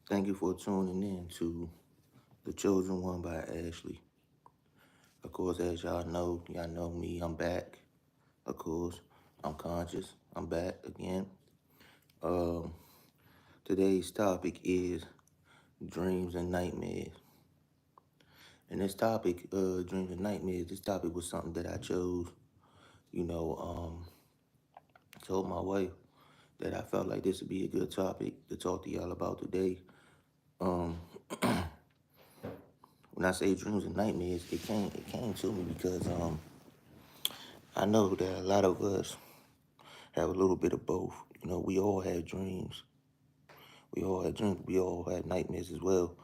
Thank you for tuning in to The Chosen One by Ashley. Of course, as y'all know me, I'm back. Of course, I'm conscious. I'm back again. Um, Today's topic is dreams and nightmares. And this topic, dreams and nightmares, this topic was something that I chose, you know, told my wife that I felt like this would be a good topic to talk to y'all about today. Um, when I say dreams and nightmares, it came to me because I know that a lot of us have a little bit of both. We all have dreams. We all have dreams. We all have nightmares as well.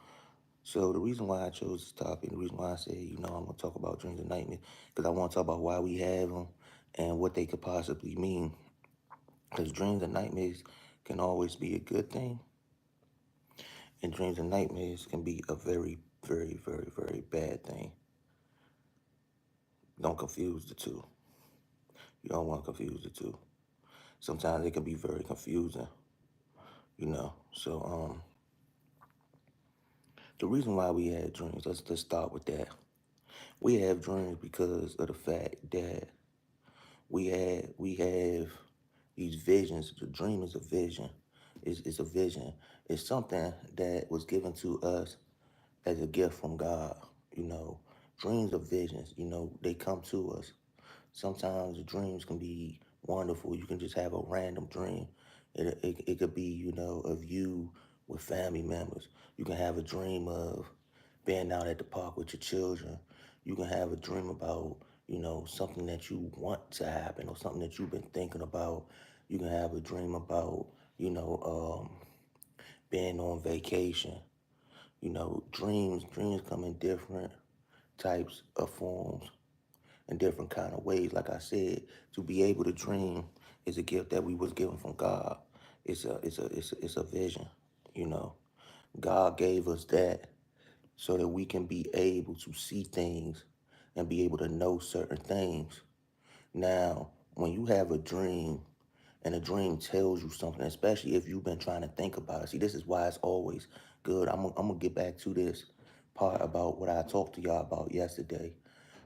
So the reason why I chose this topic, the reason why I say, I'm gonna talk about dreams and nightmares, because I want to talk about why we have them and what they could possibly mean. Because dreams and nightmares can always be a good thing, and dreams and nightmares can be a very, very, very, very bad thing. Don't confuse the two. You don't want to confuse the two. Sometimes it can be very confusing. So the reason why we have dreams, let's start with that. We have dreams because of the fact that we have these visions. The dream is a vision. It's a vision. It's something that was given to us as a gift from God. You know, dreams are visions. They come to us. Sometimes the dreams can be wonderful. You can just have a random dream. It could be, of you with family members. You can have a dream of being out at the park with your children. You can have a dream about, something that you want to happen or something that you've been thinking about. You can have a dream about, being on vacation. Dreams come in different types of forms in different kind of ways. Like I said, to be able to dream is a gift that we was given from God. It's a vision. You know, God gave us that so that we can be able to see things and be able to know certain things. Now, when you have a dream and a dream tells you something, especially if you've been trying to think about it, see, this is why it's always good. I'm gonna get back to this part about what I talked to y'all about yesterday.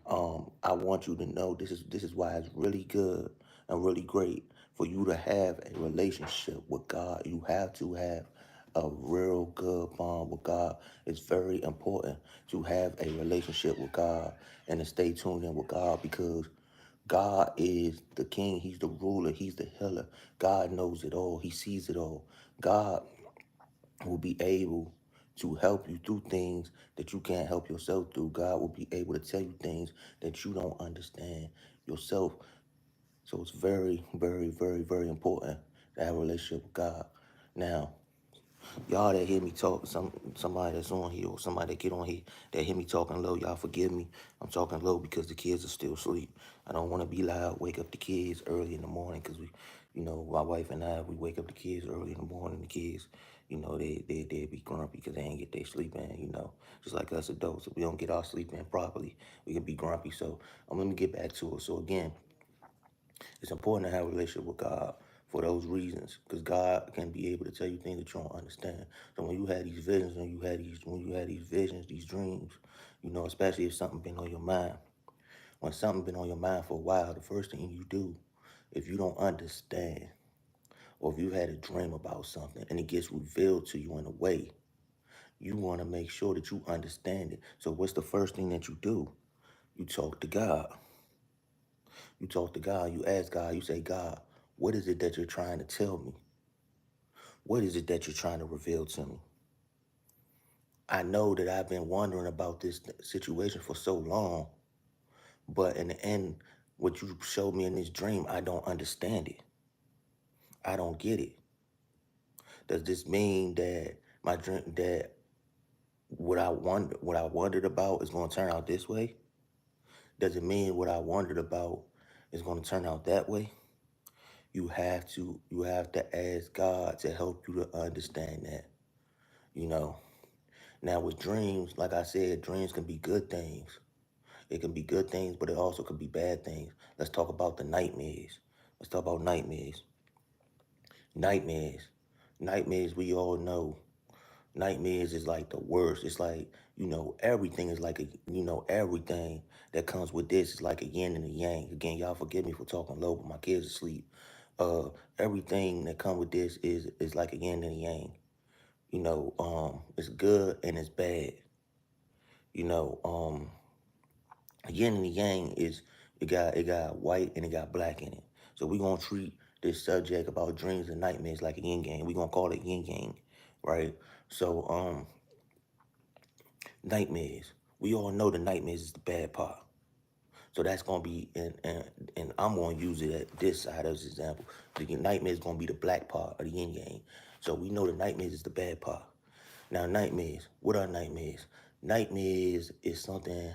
I want you to know this is why it's really good and really great for you to have a relationship with God. You have to have a real good bond with God. It's very important to have a relationship with God and to stay tuned in with God because God is the king. He's the ruler. He's the healer. God knows it all. He sees it all. God will be able to help you through things that you can't help yourself through. God will be able to tell you things that you don't understand yourself. So it's very, very, very, very important to have a relationship with God. Now, y'all that hear me talk, somebody that's on here or somebody that get on here that hear me talking low, y'all forgive me. I'm talking low because the kids are still asleep. I don't want to be loud, wake up the kids early in the morning because my wife and I, we wake up the kids early in the morning. The kids, they be grumpy because they ain't get their sleep in. Just like us adults, if we don't get our sleep in properly, we can be grumpy. So let me get back to it. So again, it's important to have a relationship with God for those reasons, because God can be able to tell you things that you don't understand. So when you had these visions, when you had these visions, these dreams, especially if something been on your mind. When something been on your mind for a while, the first thing you do, if you don't understand, or if you had a dream about something and it gets revealed to you in a way, you want to make sure that you understand it. So what's the first thing that you do? You talk to God. You talk to God, you ask God, you say, God, what is it that you're trying to tell me? What is it that you're trying to reveal to me? I know that I've been wondering about this situation for so long, but in the end, what you showed me in this dream, I don't understand it. I don't get it. Does this mean that my dream, that what I wondered about is going to turn out this way? Does it mean what I wondered about is going to turn out that way? You have to ask God to help you to understand that. You know. Now with dreams, like I said, dreams can be good things. It can be good things, but it also could be bad things. Let's talk about the nightmares. Let's talk about nightmares. Nightmares. Nightmares, we all know. Nightmares is like the worst. It's like, everything is like everything that comes with this is like a yin and a yang. Again, y'all forgive me for talking low, but my kids are asleep. Everything that comes with this is like a yin and a yang. It's good and it's bad. You know, yin and the yang is it got white and it got black in it. So we're gonna treat this subject about dreams and nightmares like a yin yang. We're gonna call it yin yang, right? So nightmares. We all know the nightmares is the bad part. So that's gonna be and I'm gonna use it at this side as an example. The nightmare is gonna be the black part of the yin yang. So we know the nightmares is the bad part. Now nightmares. What are nightmares? Nightmares is something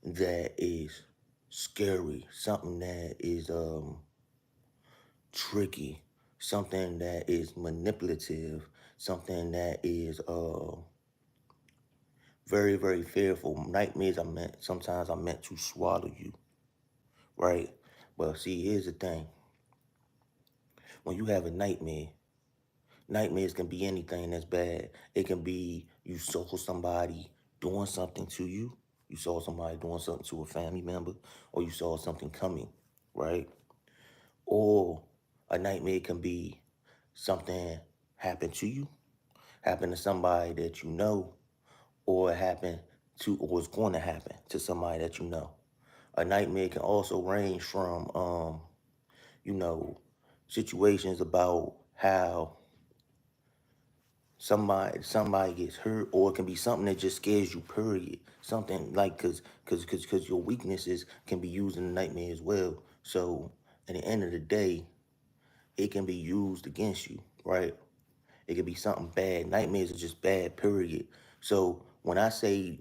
that is scary, something that is tricky, something that is manipulative, something that is very, very fearful. Nightmares are meant sometimes are meant to swallow you, right? But see, here's the thing. When you have a nightmare, nightmares can be anything that's bad. It can be you saw somebody doing something to you, you saw somebody doing something to a family member, or you saw something coming, right? Or a nightmare can be something happened to you, happened to somebody that you know, or it happened to, or is going to happen to somebody that you know. A nightmare can also range from, you know, situations about how somebody gets hurt, or it can be something that just scares you. Period. Something like because your weaknesses can be used in a nightmare as well. So at the end of the day, it can be used against you, right? It could be something bad. Nightmares are just bad, period. So when I say,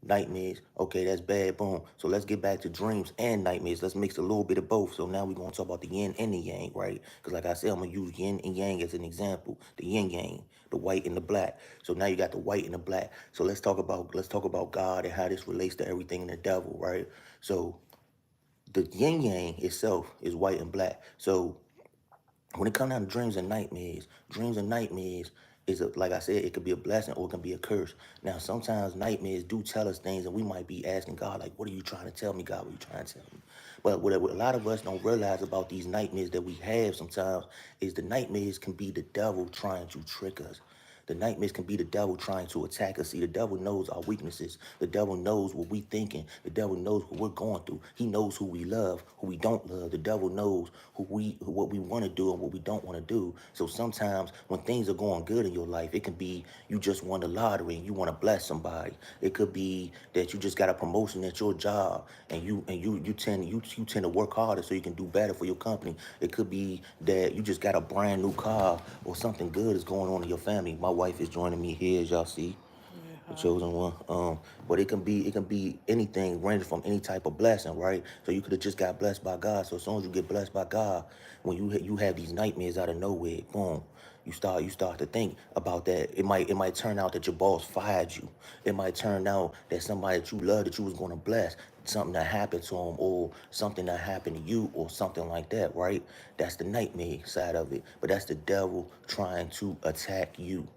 nightmares, okay, that's bad, boom. So let's get back to dreams and nightmares. Let's mix a little bit of both. So now we're going to talk about the yin and the yang, right? Because like I said, I'm going to use yin and yang as an example. The yin yang, the white and the black. So now you got the white and the black. So let's talk about God and how this relates to everything in the devil, right? So the yin yang itself is white and black. So when it comes down to dreams and nightmares like I said, it could be a blessing or it can be a curse. Now, sometimes nightmares do tell us things, and we might be asking God, like, "What are you trying to tell me, God? What are you trying to tell me?" But what a lot of us don't realize about these nightmares that we have sometimes is the nightmares can be the devil trying to trick us. The nightmares can be the devil trying to attack us. See, the devil knows our weaknesses. The devil knows what we thinking. The devil knows what we're going through. He knows who we love, who we don't love. The devil knows what we want to do and what we don't want to do. So sometimes when things are going good in your life, it can be you just won the lottery and you want to bless somebody. It could be that you just got a promotion at your job and you tend to work harder so you can do better for your company. It could be that you just got a brand new car or something good is going on in your family. My wife is joining me here, as y'all see, Yeah, the hi. chosen one. But it can be anything ranging from any type of blessing, right? So you could have just got blessed by God. So as soon as you get blessed by God, when you have these nightmares out of nowhere, boom, you start to think about that. It might turn out that your boss fired you. It might turn out that somebody that you love that you was gonna bless, something that happened to them, or something that happened to you, or something like that, right? That's the nightmare side of it. But that's the devil trying to attack you.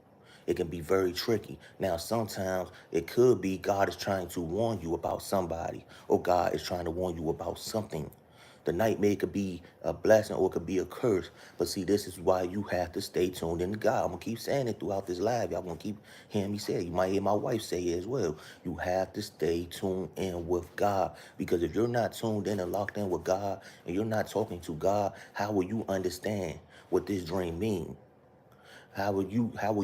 It can be very tricky. Now, sometimes it could be God is trying to warn you about somebody, or God is trying to warn you about something. The nightmare could be a blessing or it could be a curse. But see, this is why you have to stay tuned into God. I'm gonna keep saying it throughout this live. Y'all gonna keep hearing me say it. You might hear my wife say it as well. You have to stay tuned in with God. Because if you're not tuned in and locked in with God and you're not talking to God, how will you understand what this dream means? How will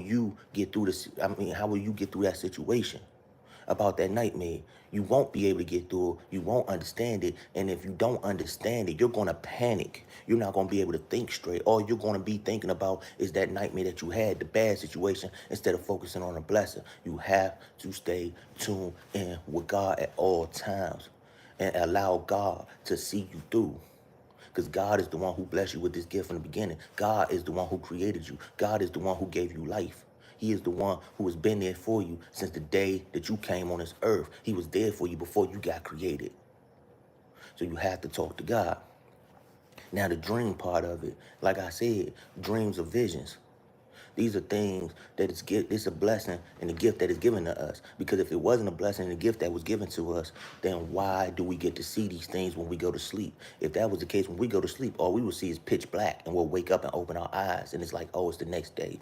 you get through this? I mean, how will you get through that situation about that nightmare? You won't be able to get through it. You won't understand it. And if you don't understand it, you're gonna panic. You're not gonna be able to think straight. All you're gonna be thinking about is that nightmare that you had, the bad situation, instead of focusing on the blessing. You have to stay tuned in with God at all times and allow God to see you through. Because God is the one who blessed you with this gift from the beginning. God is the one who created you. God is the one who gave you life. He is the one who has been there for you since the day that you came on this earth. He was there for you before you got created. So you have to talk to God. Now, the dream part of it, like I said, dreams are visions. These are things that it's a blessing and a gift that is given to us. Because if it wasn't a blessing and a gift that was given to us, then why do we get to see these things when we go to sleep? If that was the case when we go to sleep, all we will see is pitch black, and we'll wake up and open our eyes, and it's like, oh, it's the next day,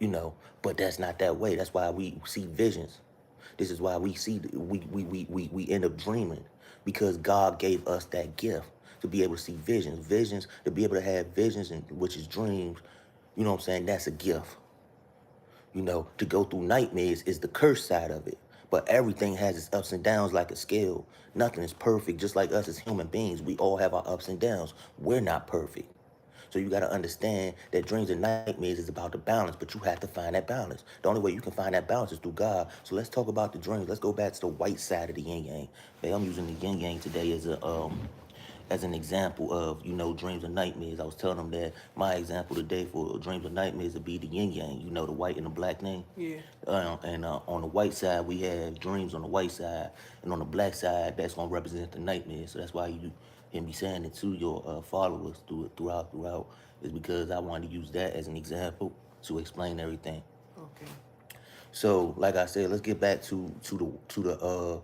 you know. But that's not that way. That's why we see visions. This is why we end up dreaming, because God gave us that gift to be able to see visions, to be able to have visions, and which is dreams. You know what I'm saying? That's a gift. You know, to go through nightmares is the curse side of it. But everything has its ups and downs like a scale. Nothing is perfect. Just like us as human beings, we all have our ups and downs. We're not perfect. So you got to understand that dreams and nightmares is about the balance, but you have to find that balance. The only way you can find that balance is through God. So let's talk about the dreams. Let's go back to the white side of the yin yang. Man, I'm using the yin yang today as an example of, you know, dreams and nightmares. I was telling them that my example today for dreams and nightmares would be the yin yang, you know, the white and the black thing. Yeah. And on the white side, we have dreams on the white side, and on the black side, that's going to represent the nightmares. So that's why you hear me saying it to your followers throughout, is because I wanted to use that as an example to explain everything. Okay. So, like I said, let's get back to the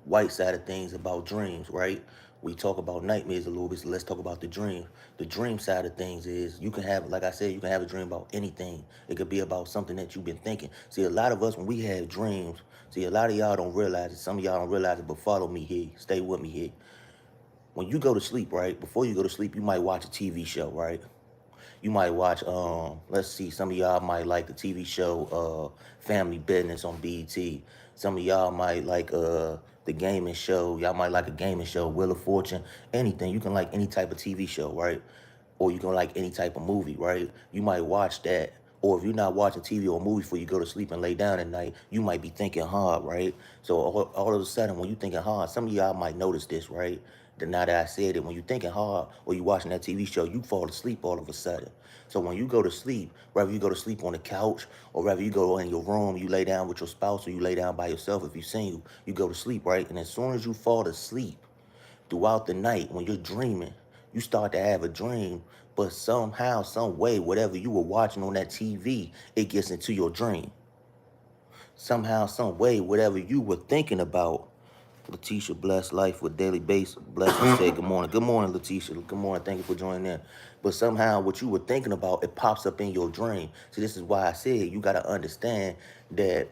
white side of things about dreams, right? We talk about nightmares a little bit, so let's talk about the dream. The dream side of things is you can have, like I said, you can have a dream about anything. It could be about something that you've been thinking. See, a lot of us, when we have dreams, see, a lot of y'all don't realize it. Some of y'all don't realize it, but follow me here. Stay with me here. When you go to sleep, right? Before you go to sleep, you might watch a TV show, right? You might watch, let's see, some of y'all might like the TV show Family Business on BET. Some of y'all might like the gaming show. Y'all might like a gaming show, Wheel of Fortune, anything. You can like any type of TV show, right? Or you can like any type of movie, right? You might watch that. Or if you're not watching TV or a movie before you go to sleep and lay down at night, you might be thinking hard, right? So all of a sudden, when you're thinking hard, some of y'all might notice this, right? That now that I said it, when you're thinking hard or you're watching that TV show, you fall asleep all of a sudden. So when you go to sleep, whether you go to sleep on the couch or whether you go in your room, you lay down with your spouse or you lay down by yourself, if you're single, you go to sleep, right? And as soon as you fall asleep, throughout the night when you're dreaming, you start to have a dream, but somehow, some way, whatever you were watching on that TV, it gets into your dream. Somehow, some way, whatever you were thinking about. Letitia, bless life with daily base. Blessings, say good morning. Good morning, Letitia. Good morning. Thank you for joining in. But somehow, what you were thinking about, it pops up in your dream. So this is why I said you got to understand that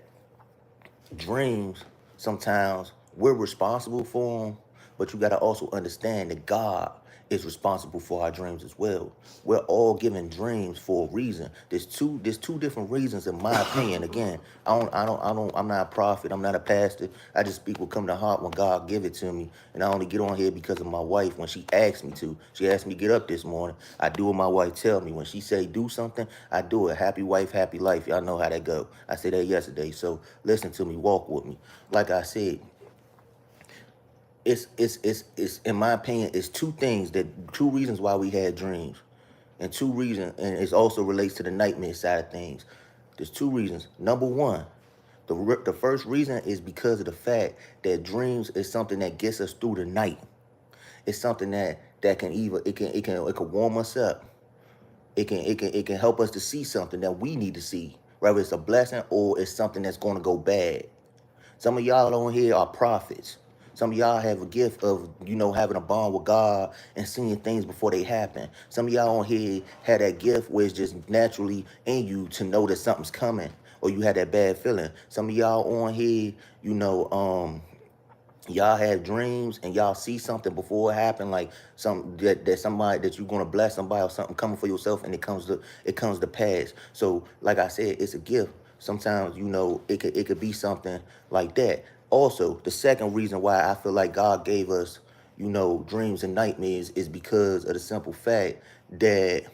dreams, sometimes we're responsible for them, but you got to also understand that God is responsible for our dreams as well. We're all given dreams for a reason. There's two different reasons in my opinion. Again, I'm not a prophet, I'm not a pastor. I just speak what come to heart when God give it to me. And I only get on here because of my wife when she asked me to. She asked me to get up this morning. I do what my wife tell me. When she say do something, I do it. Happy wife, happy life. Y'all know how that go. I said that yesterday. So listen to me, walk with me. Like I said, it's in my opinion, it's two reasons why we had dreams. And two reasons, and it also relates to the nightmare side of things. There's two reasons. Number one, the first reason is because of the fact that dreams is something that gets us through the night. It's something that can either it can warm us up. It can help us to see something that we need to see, whether it's a blessing or it's something that's going to go bad. Some of y'all on here are prophets. Some of y'all have a gift of, having a bond with God and seeing things before they happen. Some of y'all on here had that gift where it's just naturally in you to know that something's coming, or you had that bad feeling. Some of y'all on here, y'all have dreams and y'all see something before it happened, like some that somebody that you're gonna bless somebody or something coming for yourself, and it comes to pass. So like I said, it's a gift. Sometimes it could be something like that. Also, the second reason why I feel like God gave us dreams and nightmares is because of the simple fact that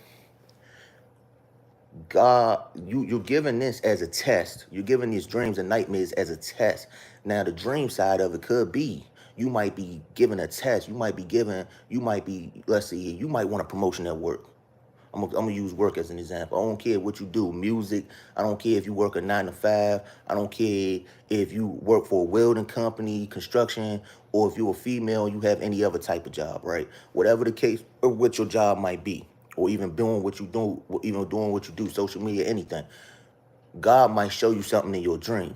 God, you're giving this as a test. You're giving these dreams and nightmares as a test. Now, the dream side of it could be you might be given a test. Let's see, you might want a promotion at work. I'm gonna use work as an example. I don't care what you do, music. I don't care if you work a 9 to 5. I don't care if you work for a welding company, construction, or if you're a female, you have any other type of job, right? Whatever the case or what your job might be. or even doing what you do, even doing what you do, social media, anything. God might show you something in your dream.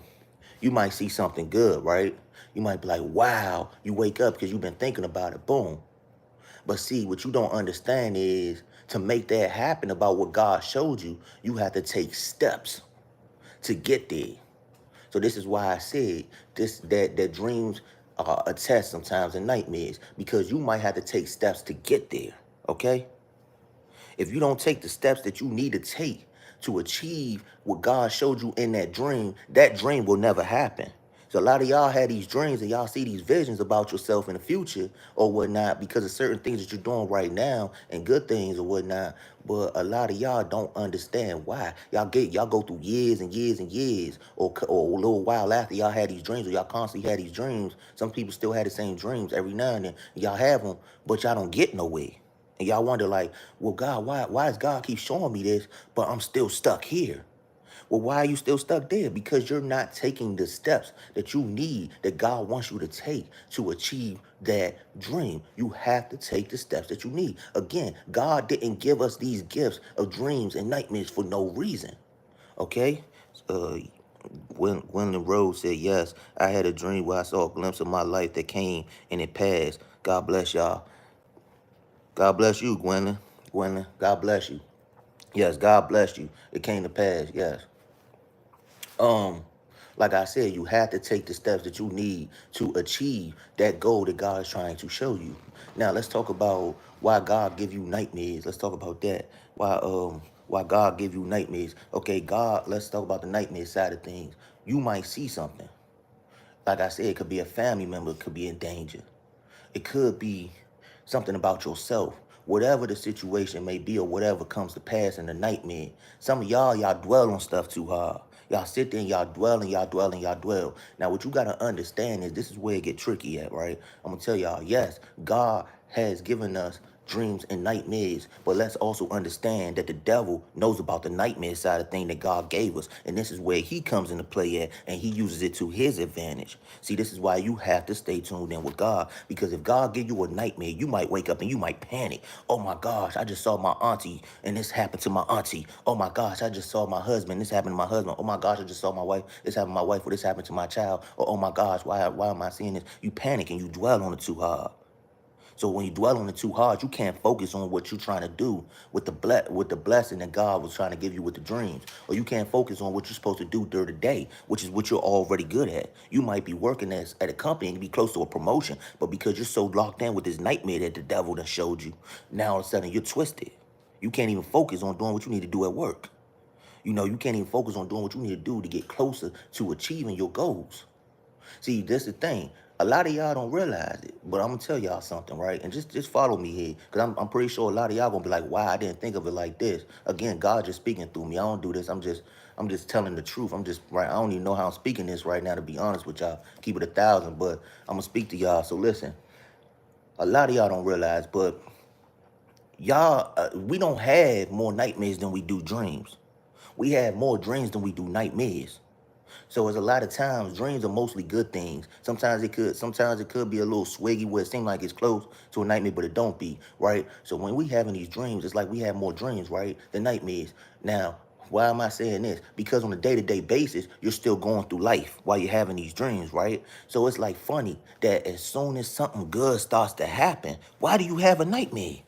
You might see something good, right? You might be like, wow, you wake up because you've been thinking about it. Boom. But see, what you don't understand is to make that happen about what God showed you, you have to take steps to get there. So this is why I said this that dreams are a test sometimes and nightmares because you might have to take steps to get there. Okay? If you don't take the steps that you need to take to achieve what God showed you in that dream will never happen. So a lot of y'all had these dreams and y'all see these visions about yourself in the future or whatnot because of certain things that you're doing right now and good things or whatnot. But a lot of y'all don't understand why. Y'all go through years and years and years or a little while after y'all had these dreams or y'all constantly had these dreams. Some people still had the same dreams every now and then. Y'all have them, but y'all don't get nowhere. And y'all wonder like, well, God, why does God keep showing me this, but I'm still stuck here? Well, why are you still stuck there? Because you're not taking the steps that you need, that God wants you to take to achieve that dream. You have to take the steps that you need. Again, God didn't give us these gifts of dreams and nightmares for no reason. Okay? Uh, when the road said yes, I had a dream where I saw a glimpse of my life that came and it passed. God bless y'all. God bless you, Gwendolyn. Gwendolyn, God bless you. Yes, God bless you. It came to pass. Yes. Um, like I said, you have to take the steps that you need to achieve that goal that God is trying to show you. Now let's talk about why God give you nightmares. Let's talk about that. Why God give you nightmares. Okay, God, let's talk about the nightmare side of things. You might see something. Like I said, it could be a family member could be in danger. It could be something about yourself. Whatever the situation may be or whatever comes to pass in the nightmare. Some of y'all dwell on stuff too hard. Y'all sit there and y'all dwell and y'all dwell and y'all dwell. Now what you gotta understand is this is where it get tricky at, right? I'm gonna tell y'all, yes, God has given us dreams and nightmares, but let's also understand that the devil knows about the nightmare side of thing that God gave us, and this is where he comes into play at, and he uses it to his advantage. See, this is why you have to stay tuned in with God, because if God give you a nightmare, you might wake up and you might panic. Oh my gosh, I just saw my auntie and this happened to my auntie. Oh my gosh, I just saw my husband, this happened to my husband. Oh my gosh, I just saw my wife, this happened to my wife, or this happened to my child. Or oh my gosh, why am I seeing this? You panic and you dwell on it too hard. So when you dwell on it too hard, you can't focus on what you're trying to do with the blessing that God was trying to give you with the dreams. Or you can't focus on what you're supposed to do during the day, which is what you're already good at. You might be working at a company and be close to a promotion, but because you're so locked in with this nightmare that the devil done showed you, now all of a sudden you're twisted. You can't even focus on doing what you need to do at work. You know, you can't even focus on doing what you need to do to get closer to achieving your goals. See, that's the thing. A lot of y'all don't realize it, but I'm gonna tell y'all something, right? And just follow me here, cause I'm pretty sure a lot of y'all gonna be like, "Wow, I didn't think of it like this." Again, God just speaking through me. I don't do this. I'm just telling the truth. I'm just right. I don't even know how I'm speaking this right now, to be honest with y'all. Keep it 1,000, but I'm gonna speak to y'all. So listen, a lot of y'all don't realize, but we don't have more nightmares than we do dreams. We have more dreams than we do nightmares. So it's a lot of times dreams are mostly good things. Sometimes it could be a little swiggy where it seems like it's close to a nightmare, but it don't be, right? So when we having these dreams, it's like we have more dreams, right, than nightmares. Now, why am I saying this? Because on a day-to-day basis, you're still going through life while you're having these dreams, right? So it's like funny that as soon as something good starts to happen, why do you have a nightmare?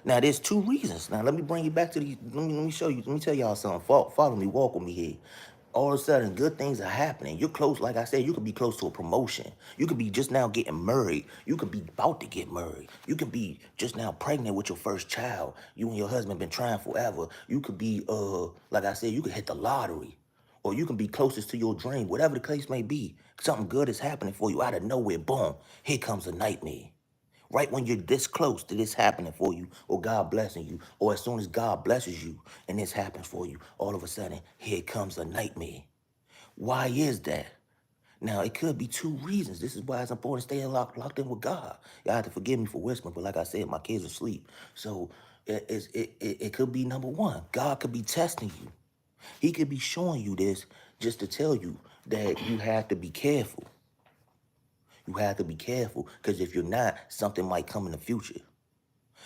Now, there's two reasons. Now, let me bring you back to the. Let me show you. Let me tell y'all something. Follow me. Walk with me here. All of a sudden, good things are happening. You're close. Like I said, you could be close to a promotion. You could be just now getting married. You could be about to get married. You could be just now pregnant with your first child. You and your husband been trying forever. You could be, like I said, you could hit the lottery. Or you can be closest to your dream. Whatever the case may be, something good is happening for you out of nowhere. Boom. Here comes a nightmare. Right when you're this close to this happening for you, or God blessing you, or as soon as God blesses you and this happens for you, all of a sudden, here comes a nightmare. Why is that? Now, it could be two reasons. This is why it's important to stay locked in with God. Y'all have to forgive me for whispering, but like I said, my kids are asleep. So it could be number one. God could be testing you. He could be showing you this just to tell you that you have to be careful. You have to be careful because if you're not, something might come in the future.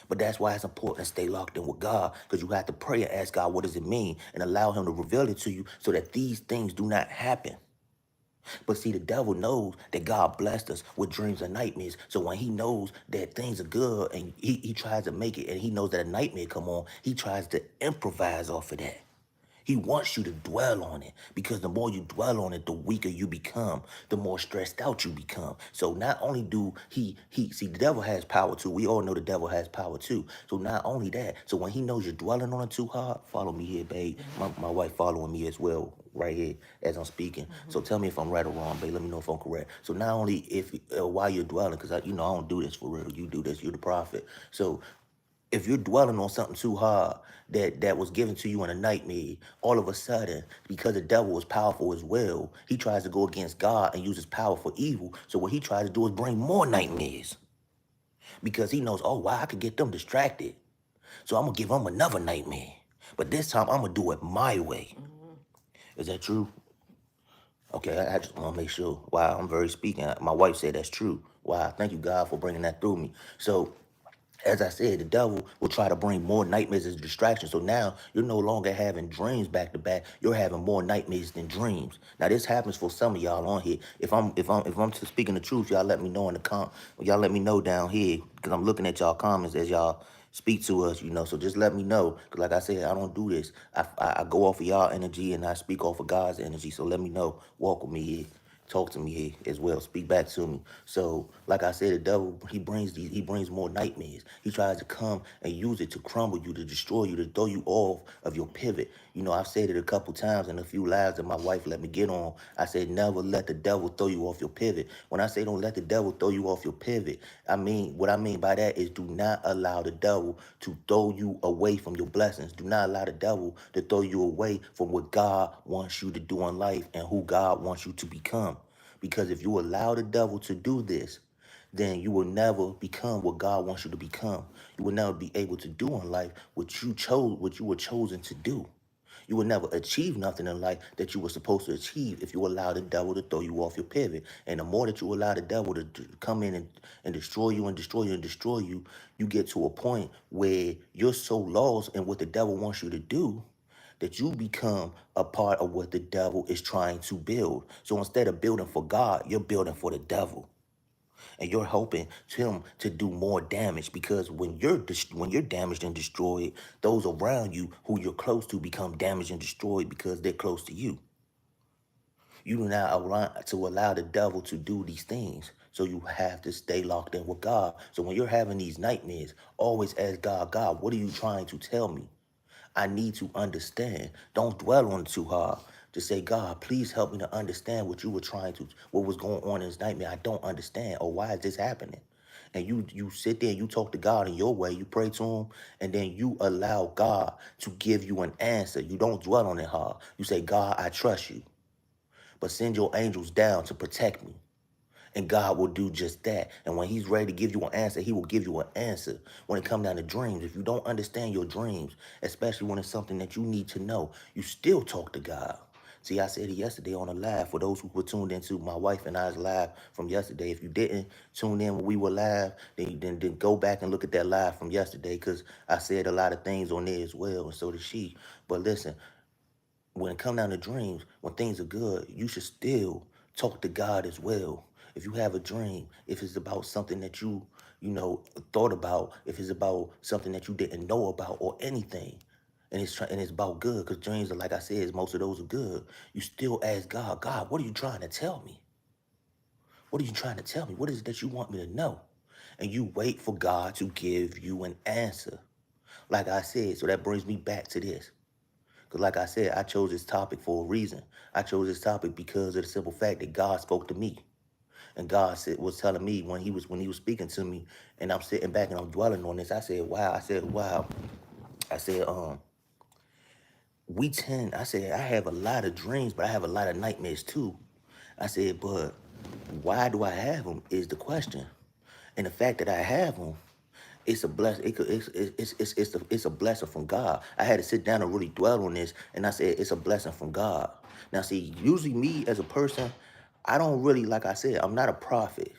But that's why it's important to stay locked in with God, because you have to pray and ask God, what does it mean? And allow him to reveal it to you so that these things do not happen. But see, the devil knows that God blessed us with dreams and nightmares. So when he knows that things are good and he tries to make it, and he knows that a nightmare come on, he tries to improvise off of that. He wants you to dwell on it, because the more you dwell on it, the weaker you become, the more stressed out you become. So not only do he see, the devil has power too. We all know the devil has power too. So not only that, so when he knows you're dwelling on it too hard, follow me here, babe. My wife following me as well, right here as I'm speaking. So tell me if I'm right or wrong, babe. Let me know if I'm correct. So not only if while you're dwelling, because I don't do this for real. You do this. You're the prophet. So if you're dwelling on something too hard that was given to you in a nightmare, all of a sudden, because the devil is powerful as well, he tries to go against God and use his power for evil. So what he tries to do is bring more nightmares, because he knows, oh wow, I could get them distracted. So I'm gonna give them another nightmare. But this time I'm gonna do it my way. Is that true? Okay, I just want to make sure. Wow, I'm very speaking. My wife said that's true. Wow, thank you, God, for bringing that through me. So as I said, the devil will try to bring more nightmares as a distraction. So now you're no longer having dreams back to back. You're having more nightmares than dreams. Now this happens for some of y'all on here. If I'm speaking the truth, y'all let me know in the y'all let me know down here, because I'm looking at y'all comments as y'all speak to us. So just let me know. Because like I said, I don't do this. I go off of y'all energy and I speak off of God's energy. So let me know. Walk with me here. Talk to me here as well. Speak back to me. So, like I said, the devil, he brings more nightmares. He tries to come and use it to crumble you, to destroy you, to throw you off of your pivot. I've said it a couple times in a few lives that my wife let me get on. I said, never let the devil throw you off your pivot. When I say don't let the devil throw you off your pivot, what I mean by that is, do not allow the devil to throw you away from your blessings. Do not allow the devil to throw you away from what God wants you to do in life and who God wants you to become. Because if you allow the devil to do this, then you will never become what God wants you to become. You will never be able to do in life what you were chosen to do. You will never achieve nothing in life that you were supposed to achieve if you allow the devil to throw you off your pivot. And the more that you allow the devil to come in and destroy you and destroy you and destroy you, you get to a point where you're so lost in what the devil wants you to do that you become a part of what the devil is trying to build. So instead of building for God, you're building for the devil. And you're hoping him to do more damage, because when you're damaged and destroyed, those around you who you're close to become damaged and destroyed because they're close to you. You do not allow the devil to do these things. So you have to stay locked in with God. So when you're having these nightmares, always ask God, God, what are you trying to tell me? I need to understand. Don't dwell on it too hard. Just say, God, please help me to understand what was going on in this nightmare. I don't understand. Or why is this happening? And you sit there and you talk to God in your way. You pray to him, and then you allow God to give you an answer. You don't dwell on it hard. You say, God, I trust you, but send your angels down to protect me. And God will do just that. And when he's ready to give you an answer, he will give you an answer. When it comes down to dreams, if you don't understand your dreams, especially when it's something that you need to know, you still talk to God. See, I said it yesterday on a live. For those who were tuned into my wife and I's live from yesterday, if you didn't tune in when we were live, then go back and look at that live from yesterday, because I said a lot of things on there as well, and so did she. But listen, when it comes down to dreams, when things are good, you should still talk to God as well. If you have a dream, if it's about something that thought about, if it's about something that you didn't know about or anything, and it's about good, because dreams are, like I said, most of those are good. You still ask God, God, what are you trying to tell me? What are you trying to tell me? What is it that you want me to know? And you wait for God to give you an answer. Like I said, so that brings me back to this. Because like I said, I chose this topic for a reason. I chose this topic because of the simple fact that God spoke to me. And God was telling me when he was speaking to me, and I'm sitting back and I'm dwelling on this. I said, wow. I said, I said, I have a lot of dreams, but I have a lot of nightmares too. I said, but why do I have them is the question. And the fact that I have them, it's a blessing. It's a blessing from God. I had to sit down and really dwell on this, and I said it's a blessing from God. Now, see, usually me as a person, I don't really, like I said, I'm not a prophet.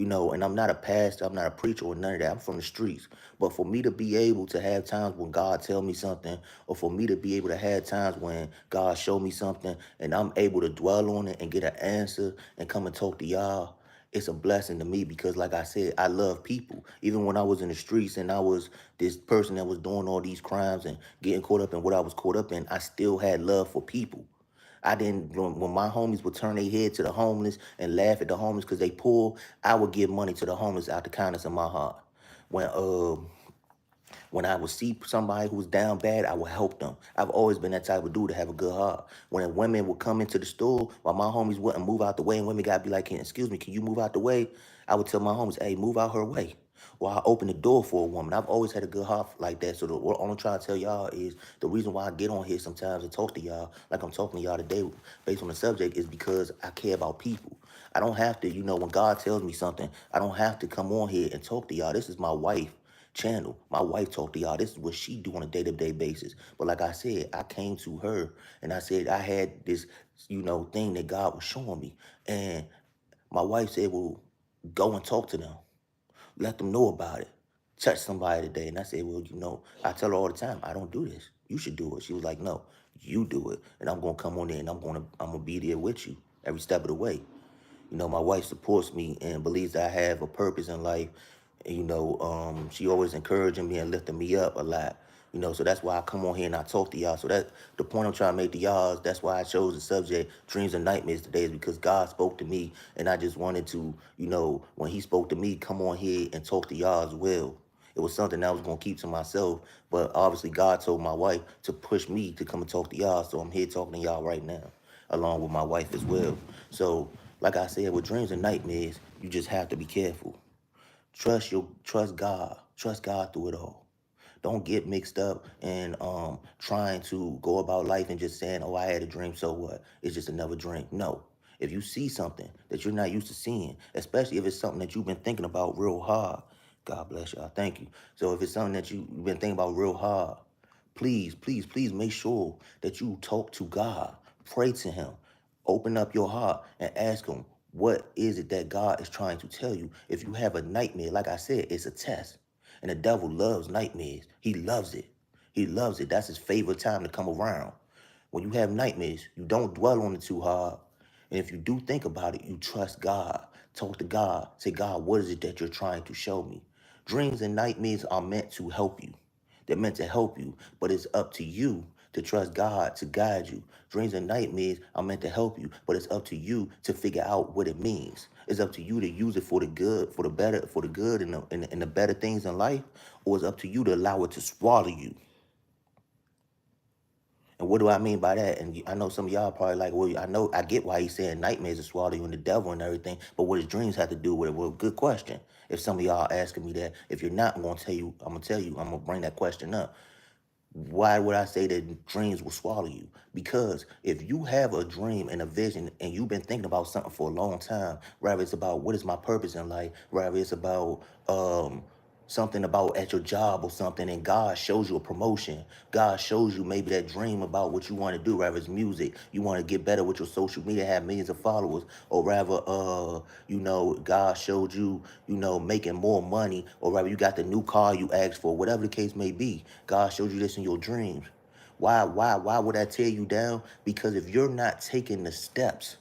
And I'm not a pastor, I'm not a preacher or none of that. I'm from the streets. But for me to be able to have times when God tell me something, or for me to be able to have times when God show me something and I'm able to dwell on it and get an answer and come and talk to y'all, it's a blessing to me because like I said, I love people. Even when I was in the streets and I was this person that was doing all these crimes and getting caught up in what I was caught up in, I still had love for people. I didn't when my homies would turn their head to the homeless and laugh at the homeless because they poor, I would give money to the homeless out the kindness of my heart. When I would see somebody who was down bad, I would help them. I've always been that type of dude to have a good heart. When women would come into the store while my homies wouldn't move out the way, and women got to be like, excuse me, can you move out the way? I would tell my homies, hey, move out her way. Or I open the door for a woman. I've always had a good heart like that. So what I'm trying to tell y'all is the reason why I get on here sometimes and talk to y'all, like I'm talking to y'all today based on the subject, is because I care about people. I don't have to, when God tells me something, I don't have to come on here and talk to y'all. This is my wife channel. My wife talked to y'all. This is what she do on a day-to-day basis. But like I said, I came to her and I said I had this, thing that God was showing me. And my wife said, well, go and talk to them. Let them know about it. Touch somebody today. And I said, well, I tell her all the time, I don't do this. You should do it. She was like, no, you do it. And I'm gonna come on there and I'm gonna be there with you every step of the way. My wife supports me and believes that I have a purpose in life. She always encouraging me and lifting me up a lot. So that's why I come on here and I talk to y'all. So that the point I'm trying to make to y'all is that's why I chose the subject dreams and nightmares today is because God spoke to me and I just wanted to, when he spoke to me, come on here and talk to y'all as well. It was something I was gonna keep to myself, but obviously God told my wife to push me to come and talk to y'all. So I'm here talking to y'all right now, along with my wife as well. So, like I said, with dreams and nightmares, you just have to be careful. Trust God. Trust God through it all. Don't get mixed up in trying to go about life and just saying, "Oh, I had a dream, so what? It's just another dream." No. If you see something that you're not used to seeing, especially if it's something that you've been thinking about real hard, God bless y'all. Thank you. So if it's something that you've been thinking about real hard, please, please, please make sure that you talk to God. Pray to him. Open up your heart and ask him, what is it that God is trying to tell you? If you have a nightmare, like I said, it's a test. And the devil loves nightmares. He loves it. He loves it. That's his favorite time to come around. When you have nightmares, you don't dwell on it too hard. And if you do think about it, you trust God. Talk to God. Say, God, what is it that you're trying to show me? Dreams and nightmares are meant to help you. They're meant to help you, but it's up to you to trust God to guide you. Dreams and nightmares are meant to help you, but it's up to you to figure out what it means. It's up to you to use it for the good, for the better, for the good and the better things in life, or it's up to you to allow it to swallow you. And what do I mean by that? And I know some of y'all probably like, well, I get why he's saying nightmares are swallow you and the devil and everything, but what his dreams have to do with it? Well, good question. If some of y'all asking me that, if you're not, I'm gonna tell you, I'm gonna bring that question up. Why would I say that dreams will swallow you? Because if you have a dream and a vision and you've been thinking about something for a long time, whether it's about what is my purpose in life, whether it's about something about at your job or something, and God shows you a promotion, God shows you maybe that dream about what you want to do, whether it's music, you want to get better with your social media, have millions of followers, or rather, God showed you, making more money, or rather you got the new car you asked for, whatever the case may be. God showed you this in your dreams. Why would I tear you down? Because if you're not taking the steps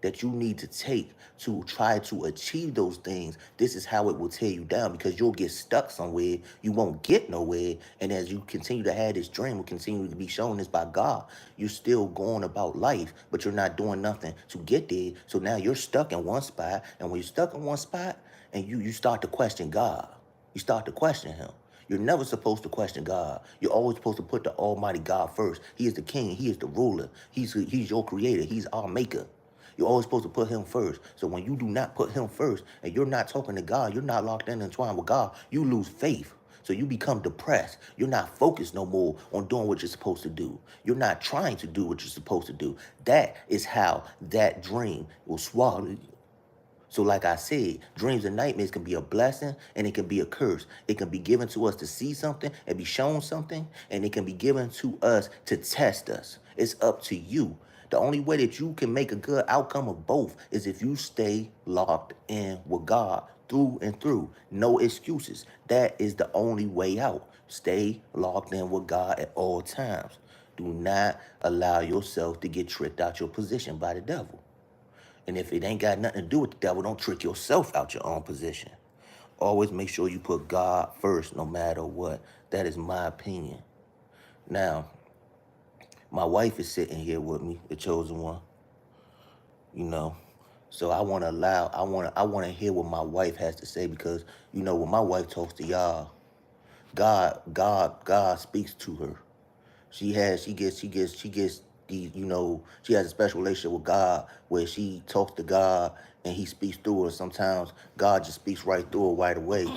that you need to take to try to achieve those things, this is how it will tear you down because you'll get stuck somewhere. You won't get nowhere. And as you continue to have this dream, will continue to be shown this by God, you're still going about life, but you're not doing nothing to get there. So now you're stuck in one spot. And when you're stuck in one spot and you start to question God, you start to question him. You're never supposed to question God. You're always supposed to put the Almighty God first. He is the king. He is the ruler. He's your creator. He's our maker. You're always supposed to put him first. So when you do not put him first and you're not talking to God, you're not locked in and entwined with God, you lose faith. So you become depressed. You're not focused no more on doing what you're supposed to do. You're not trying to do what you're supposed to do. That is how that dream will swallow you. So like I said, dreams and nightmares can be a blessing and it can be a curse. It can be given to us to see something and be shown something, and it can be given to us to test us. It's up to you. The only way that you can make a good outcome of both is if you stay locked in with God through and through. No excuses. That is the only way out. Stay locked in with God at all times. Do not allow yourself to get tricked out your position by the devil. And if it ain't got nothing to do with the devil, don't trick yourself out your own position. Always make sure you put God first no matter what. That is my opinion. Now, my wife is sitting here with me, the chosen one, you know. So I want to hear what my wife has to say because, when my wife talks to y'all, God speaks to her. She gets the, she has a special relationship with God where she talks to God and he speaks through her. Sometimes God just speaks right through her right away.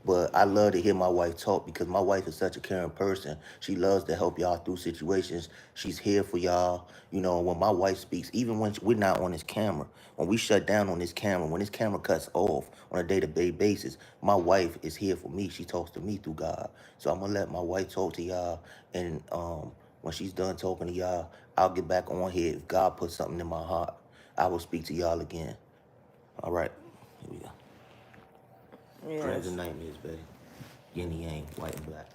But I love to hear my wife talk because my wife is such a caring person. She loves to help y'all through situations. She's here for y'all. When my wife speaks, even when we're not on this camera, when we shut down on this camera, when this camera cuts off on a day-to-day basis, my wife is here for me. She talks to me through God. So I'm gonna let my wife talk to y'all, and when she's done talking to y'all, I'll get back on here. If God puts something in my heart, I will speak to y'all again. All right, here we go. Dreams and Yes. nightmares, baby. Yin and yang, white and black.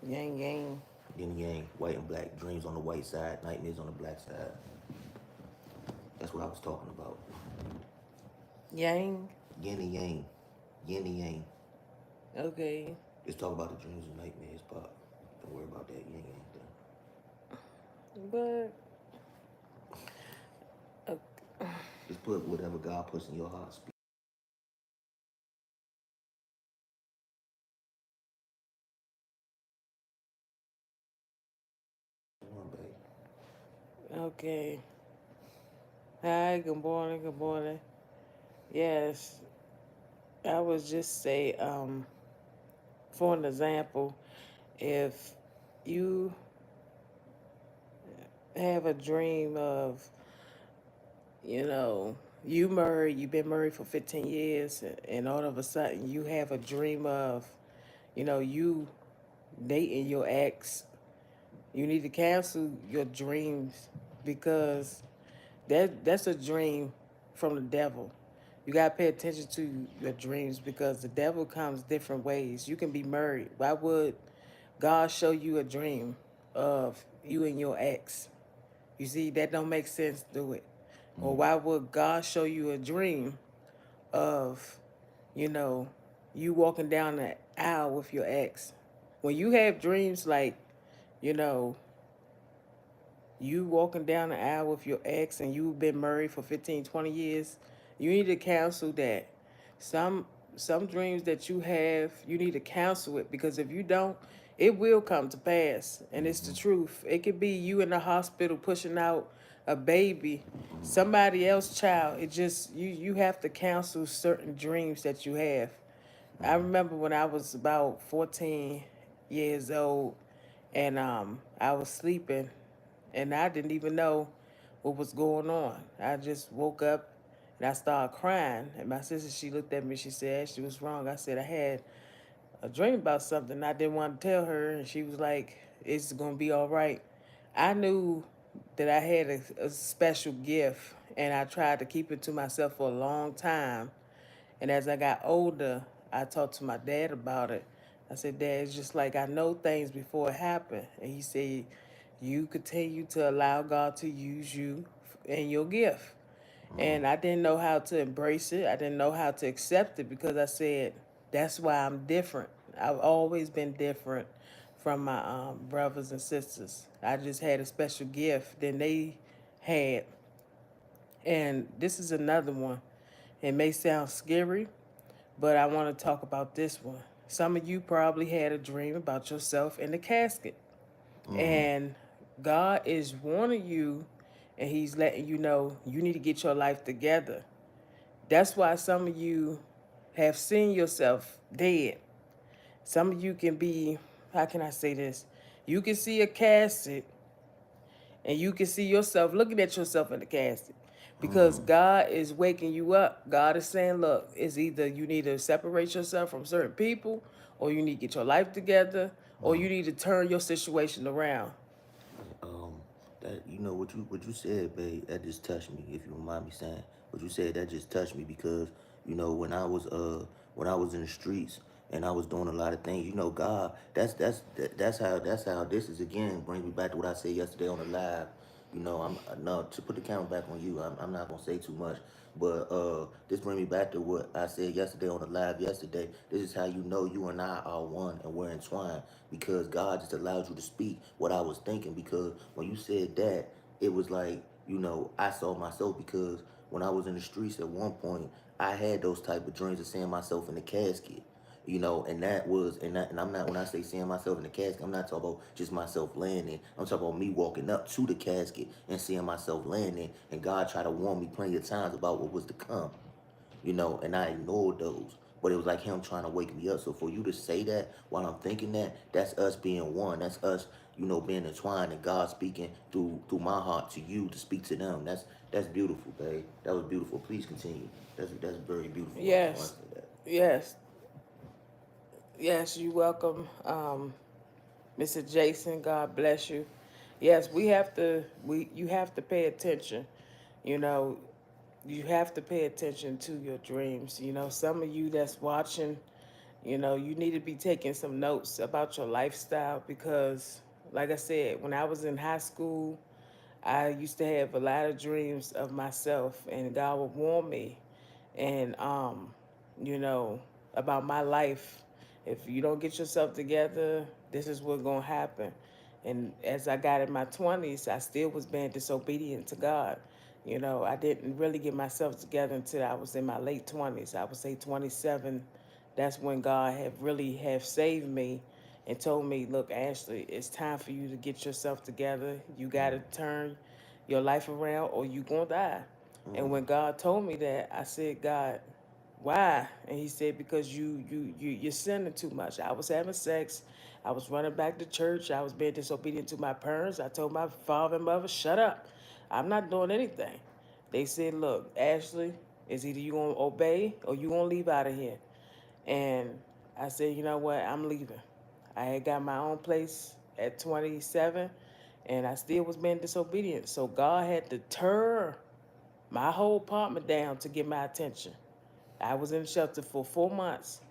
Yang yang. Yin and yang, white and black. Dreams on the white side, nightmares on the black side. That's what I was talking about. Yang. Yin and yang, yin and yang. Okay. Just talk about the dreams and nightmares part. Don't worry about that yin and yang thing. But uh, Just put whatever God puts in your heart. Speak on, baby. okay. Hi, good morning, good morning. Yes. I would just say, for an example, if you have a dream of, you know, you married, you've been married for 15 years, and all of a sudden you have a dream of, you dating your ex, you need to cancel your dreams because that's a dream from the devil. You gotta pay attention to your dreams because the devil comes different ways. You can be married. Why would God show you a dream of you and your ex? You see, that don't make sense, do it? Or why would God show you a dream of, you know, you walking down the aisle with your ex? When you have dreams like, you know, you walking down the aisle with your ex and you've been married for 15, 20 years, you need to cancel that. Some some dreams that you have, you need to cancel it because if you don't, it will come to pass. And it's the truth. It could be you in the hospital pushing out a baby, somebody else's child. It just you have to cancel certain dreams that you have. I remember when I was about 14 years old and I was sleeping and I didn't even know what was going on. I just woke up and I started crying. And my sister, she looked at me. She said she was wrong. I said I had a dream about something. I didn't want to tell her, and she was like, "It's gonna be all right." I knew that I had a special gift, and I tried to keep it to myself for a long time. And as I got older, I talked to my dad about it. I said, Dad, it's just like I know things before it happened. And he said, you continue to allow God to use you and your gift. And I didn't know how to embrace it. I didn't know how to accept it because I said, that's why I'm different. I've always been different from my brothers and sisters. I just had a special gift than they had. And this is another one. It may sound scary, but I want to talk about this one. Some of you probably had a dream about yourself in the casket, and God is warning you, and He's letting you know you need to get your life together. That's why some of you have seen yourself dead. Some of you can be, how can I say this? You can see a casket and you can see yourself looking at yourself in the casket because God is waking you up. God is saying, look, it's either you need to separate yourself from certain people, or you need to get your life together, or you need to turn your situation around. Um, that what you said, babe, that just touched me. If you don't mind me saying what you said, that just touched me because You know, when I was in the streets and I was doing a lot of things, you know, God, that's how this is again brings me back to what I said yesterday on the live. You know, I'm no to put the camera back on you. I'm not gonna say too much, but this brings me back to what I said yesterday on the live yesterday. This is how you know you and I are one and we're entwined because God just allowed you to speak what I was thinking. Because when you said that, it was like, you know, I saw myself because when I was in the streets at one point, I had those type of dreams of seeing myself in the casket. You know, and that was and I'm not when I say seeing myself in the casket, I'm not talking about just myself landing. I'm talking about me walking up to the casket and seeing myself landing and God tried to warn me plenty of times about what was to come, you know, and I ignored those. But it was like him trying to wake me up. So for you to say that while I'm thinking that, that's us being one. That's us, you know, being entwined and God speaking through my heart to you to speak to them. That's beautiful, babe. That was beautiful. Please continue. That's very beautiful when I Yes, say that. yes, yes. You welcome, Mr. Jason. God bless you. Yes, we have to. We you have to pay attention. You know, you have to pay attention to your dreams. You know, some of you that's watching, you know, you need to be taking some notes about your lifestyle because, like I said, when I was in high school, I used to have a lot of dreams of myself, and God would warn me, and you know, about my life. If you don't get yourself together, this is what's gonna happen. And as I got in my 20s, I still was being disobedient to God. You know, I didn't really get myself together until I was in my late 20s. I would say 27. That's when God had really have saved me and told me, look, Ashley, it's time for you to get yourself together. You got to turn your life around or you going to die. And when God told me that, I said, God, why? And he said, because you're sinning too much. I was having sex. I was running back to church. I was being disobedient to my parents. I told my father and mother, shut up. I'm not doing anything. They said, look, Ashley, is either you going to obey or you going to leave out of here. And I said, you know what? I'm leaving. I had got my own place at 27, and I still was being disobedient. So God had to tear my whole apartment down to get my attention. I was in the shelter for 4 months,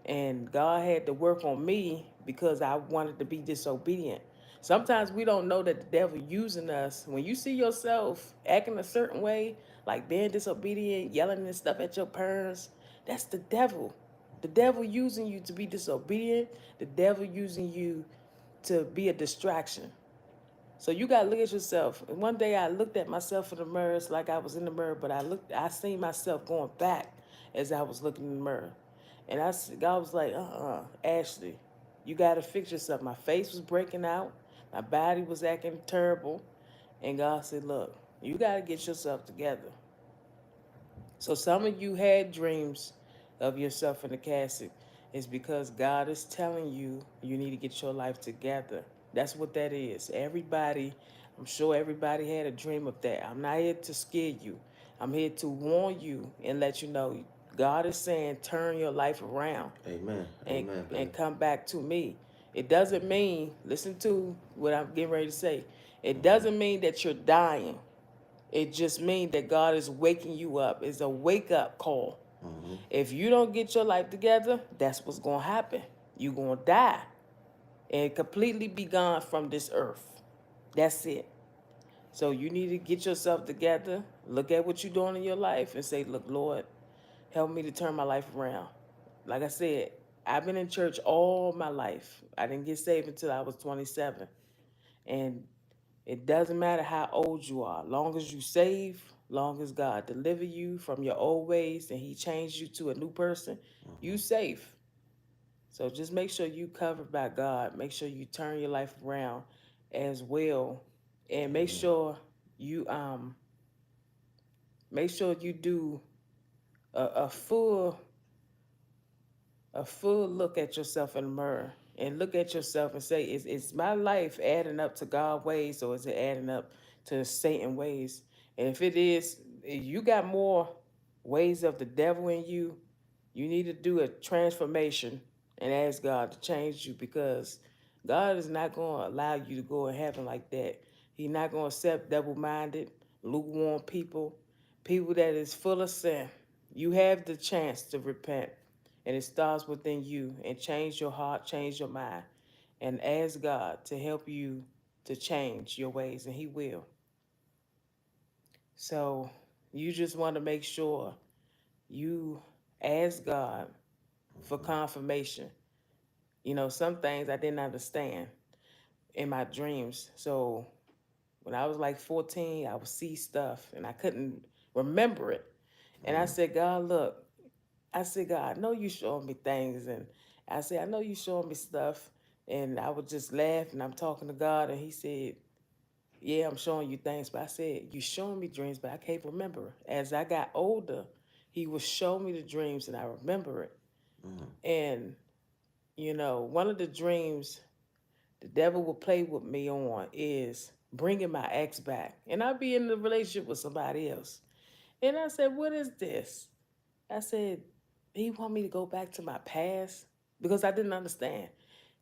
and God had to work on me because I wanted to be disobedient. Sometimes we don't know that the devil using us. When you see yourself acting a certain way, like being disobedient, yelling and stuff at your parents, that's the devil. The devil using you to be disobedient, the devil using you to be a distraction. So you gotta look at yourself. And one day I looked at myself in the mirror, it's like I was in the mirror, but I seen myself going back as I was looking in the mirror. And God was like, Ashley, you gotta fix yourself. My face was breaking out, my body was acting terrible. And God said, look, you gotta get yourself together. So some of you had dreams of yourself in the casket. It's because God is telling you you need to get your life together. That's what that is. Everybody, I'm sure everybody had a dream of that. I'm not here to scare you. I'm here to warn you and let you know God is saying turn your life around Amen. and Amen, and baby. come back to me. It doesn't mean, listen to what I'm getting ready to say. It doesn't mean that you're dying. It just means that God is waking you up. It's a wake up call. Hmm. If you don't get your life together, that's what's going to happen. You're going to die and completely be gone from this earth. That's it. So you need to get yourself together, look at what you're doing in your life, and say, look, Lord, help me to turn my life around. Like I said, I've been in church all my life. I didn't get saved until I was 27. And it doesn't matter how old you are, long as you save, long as God deliver you from your old ways and He changed you to a new person, you safe. So just make sure you covered by God. Make sure you turn your life around as well, and Amen. you make sure you do a full look at yourself in the mirror and look at yourself and say, is my life adding up to God ways or is it adding up to Satan ways? And if it is, you got more ways of the devil in you, you need to do a transformation and ask God to change you because God is not going to allow you to go in heaven like that. He's not going to accept double-minded, lukewarm people, people that is full of sin. You have the chance to repent, and it starts within you, and change your heart, change your mind, and ask God to help you to change your ways, and He will. So you just want to make sure you ask God for confirmation. You know, some things I didn't understand in my dreams. So when I was like 14, I would see stuff and I couldn't remember it. And I said, God, look, I said, God, I know you showing me things. And I said, I know you showing me stuff. And I would just laugh and I'm talking to God. And He said, yeah, I'm showing you things. But I said, you showing me dreams, but I can't remember. As I got older, He would show me the dreams and I remember it. And, you know, one of the dreams the devil will play with me on is bringing my ex back. And I'll be in a relationship with somebody else. And I said, what is this? I said, he want me to go back to my past? Because I didn't understand.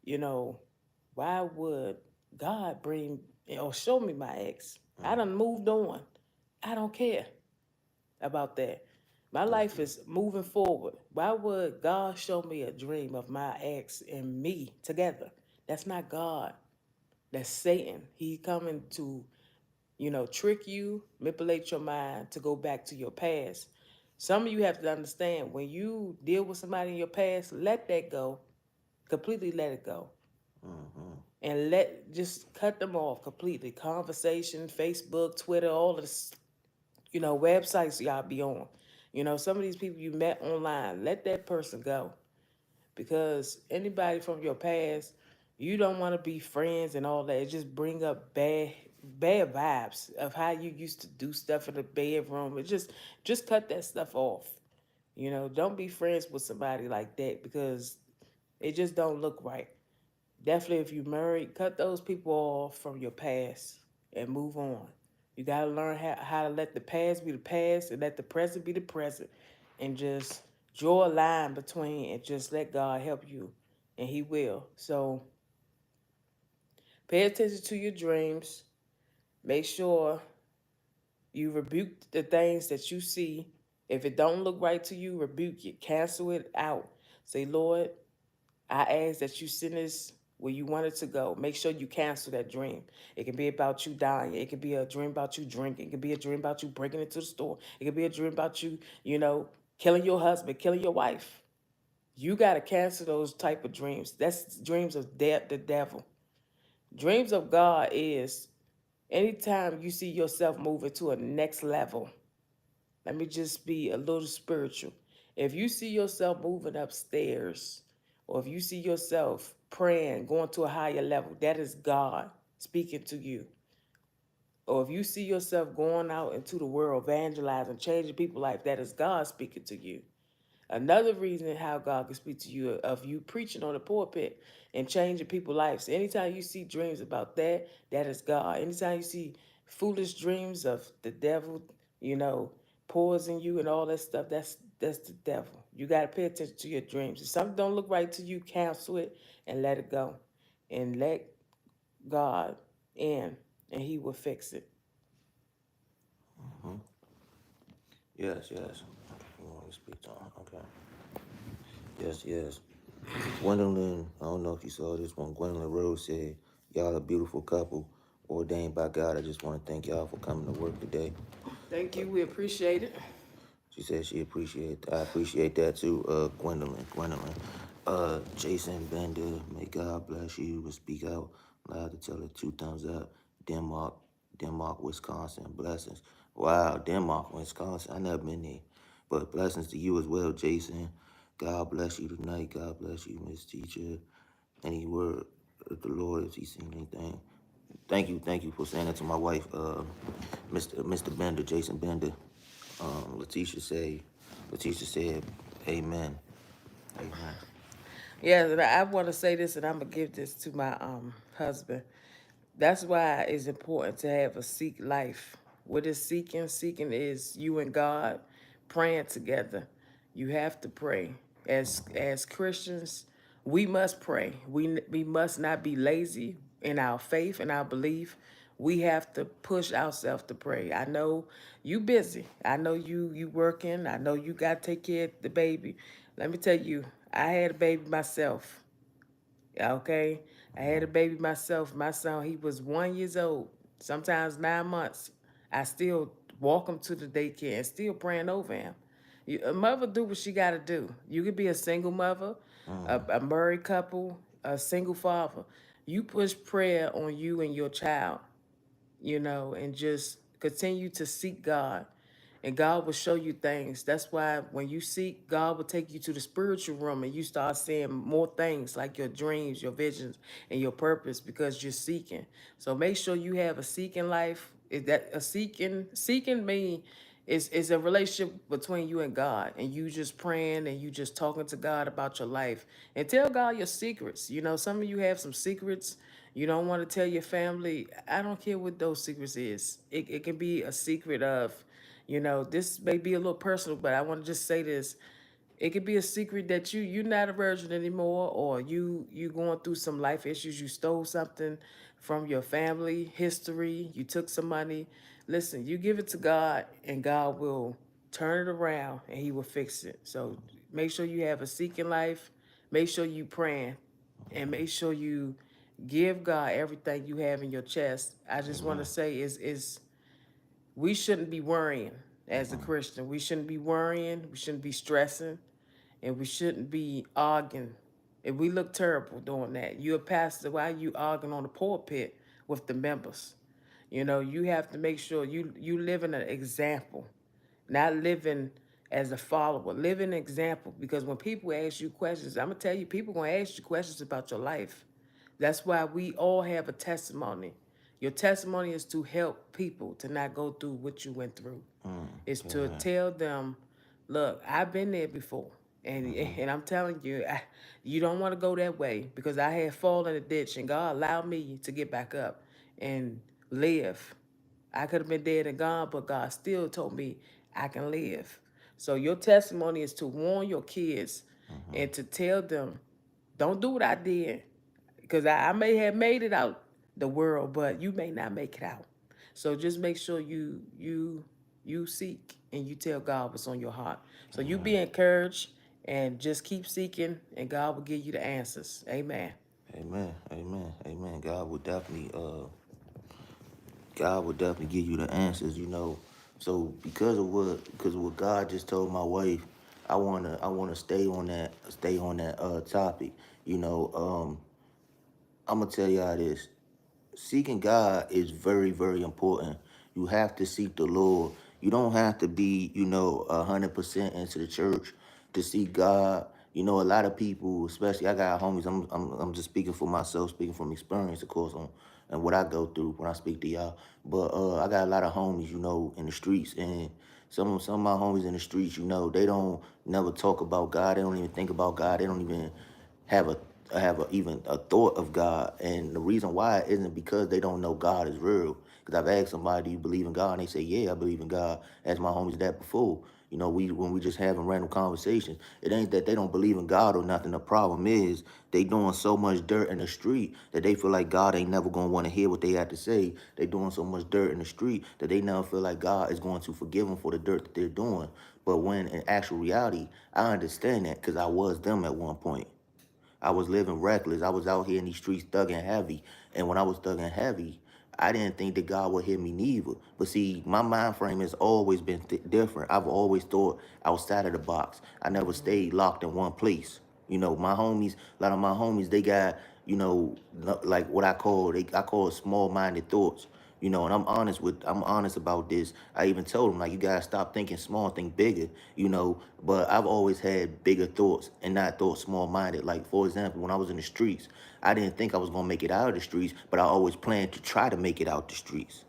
You know, why would God bring or show me my ex? I done moved on. I don't care about that. My That's life good. is moving forward. Why would God show me a dream of my ex and me together? That's not God. That's Satan. He coming to, you know, trick you, manipulate your mind to go back to your past. Some of you have to understand when you deal with somebody in your past, let that go. Completely let it go. And just cut them off completely. Conversation, Facebook, Twitter, all of this, you know, websites y'all be on. You know, some of these people you met online, let that person go. Because anybody from your past, you don't want to be friends and all that. It just bring up bad vibes of how you used to do stuff in the bedroom. It just cut that stuff off. You know, don't be friends with somebody like that because it just don't look right. Definitely if you're married, cut those people off from your past and move on. You gotta learn how to let the past be the past and let the present be the present and just draw a line between and just let God help you and He will. So pay attention to your dreams. Make sure you rebuke the things that you see. If it don't look right to you, rebuke it. Cancel it out. Say, Lord, I ask that you send this where you want it to go. Make sure you cancel that dream. It can be about you dying. It could be a dream about you drinking. It could be a dream about you breaking into the store. It could be a dream about you, you know, killing your husband, killing your wife. You got to cancel those type of dreams. That's dreams of the devil. Dreams of God is anytime you see yourself moving to a next level. Let me just be a little spiritual. If you see yourself moving upstairs, or if you see yourself praying, going to a higher level, that is God speaking to you. Or if you see yourself going out into the world, evangelizing, changing people's life, that is God speaking to you. Another reason how God can speak to you of you preaching on the pulpit and changing people's lives. Anytime you see dreams about that, that is God. Anytime you see foolish dreams of the devil, you know, poison you and all that stuff, that's the devil. You got to pay attention to your dreams. If something don't look right to you, cancel it and let it go, and let God in, and He will fix it. Yes, yes. You want to speak to him? Okay. Yes, yes. Gwendolyn, I don't know if you saw this one. Gwendolyn Rose said, y'all a beautiful couple, ordained by God. I just want to thank y'all for coming to work today. Thank you. We appreciate it. She said she appreciate. I appreciate that too. Gwendolyn. Jason Bender. May God bless you. Will speak out loud to tell it. 2 thumbs up. Denmark, Wisconsin. Blessings. Wow, Denmark, Wisconsin. I never been there, but blessings to you as well, Jason. God bless you tonight. God bless you, Miss Teacher. Any word of the Lord if He's seen anything. Thank you for saying that to my wife, Mr. Bender, Jason Bender. Letitia said, Amen. Amen. Yeah, and I want to say this, and I'm gonna give this to my husband. That's why it's important to have a seek life. What is seeking? Seeking is you and God praying together. You have to pray. As Christians, we must pray. We must not be lazy in our faith and our belief. We have to push ourselves to pray. I know you busy. I know you working. I know you got to take care of the baby. Let me tell you, I had a baby myself. Okay, I had a baby myself. My son, he was 1 year old, sometimes 9 months. I still walk him to the daycare and still praying over him. A mother do what she got to do. You could be a single mother, a married couple, a single father. You push prayer on you and your child, and just continue to seek God. And God will show you things. That's why when you seek, God will take you to the spiritual realm and you start seeing more things like your dreams, your visions, and your purpose because you're seeking. So make sure you have a seeking life. Is that a seeking mean is a relationship between you and God, and you just praying and you just talking to God about your life and tell God your secrets. Some of you have some secrets you don't want to tell your family. I don't care what those secrets is. It can be a secret of, this may be a little personal, but I want to just say this. It could be a secret that you're not a virgin anymore, or you going through some life issues. You stole something from your family history. You took some money. Listen, you give it to God, and God will turn it around, and He will fix it. So make sure you have a seeking life. Make sure you praying, and make sure you give God everything you have in your chest. I just want to Amen. say is we shouldn't be worrying as a Christian. We shouldn't be worrying. We shouldn't be stressing, and we shouldn't be arguing. And we look terrible doing that. You're a pastor. Why are you arguing on the pulpit with the members? You have to make sure you live in an example, not living as a follower. Live an example, because when people ask you questions, I'm gonna tell you, people gonna ask you questions about your life. That's why we all have a testimony. Your testimony is to help people to not go through what you went through. It's to Amen. tell them, look, I've been there before. And I'm telling you, you don't want to go that way, because I had fallen in a ditch and God allowed me to get back up and live. I could have been dead and gone, but God still told me I can live. So your testimony is to warn your kids and to tell them, don't do what I did, because I may have made it out the world, but you may not make it out. So just make sure you seek and you tell God what's on your heart. So you be encouraged and just keep seeking, and God will give you the answers. Amen. Amen. Amen. Amen. God will definitely give you the answers. So because of what God just told my wife, I wanna stay on that topic. I'm gonna tell y'all this. Seeking God is very, very important. You have to seek the Lord. You don't have to be, 100% into the church to seek God. A lot of people, especially I got homies. I'm just speaking for myself, speaking from experience, of course, on and what I go through when I speak to y'all. But I got a lot of homies, in the streets, and some of my homies in the streets, they don't never talk about God. They don't even think about God. They don't even have a even a thought of God. And the reason why isn't because they don't know God is real. Because I've asked somebody, do you believe in God? And they say, yeah, I believe in God. Asked my homies that before. When we just having random conversations, it ain't that they don't believe in God or nothing. The problem is they doing so much dirt in the street that they feel like God ain't never gonna want to hear what they have to say. They doing so much dirt in the street that they never feel like God is going to forgive them for the dirt that they're doing. But when in actual reality, I understand that because I was them at one point. I was living reckless. I was out here in these streets thugging heavy. And when I was thugging heavy, I didn't think that God would hit me neither. But see, my mind frame has always been different. I've always thought outside of the box. I never stayed locked in one place. My homies, a lot of my homies, they got, like what I call it small-minded thoughts. And I'm honest about this. I even told them, like, you gotta stop thinking small, think bigger. But I've always had bigger thoughts and not thought small minded. Like, for example, when I was in the streets, I didn't think I was gonna make it out of the streets, but I always planned to try to make it out the streets.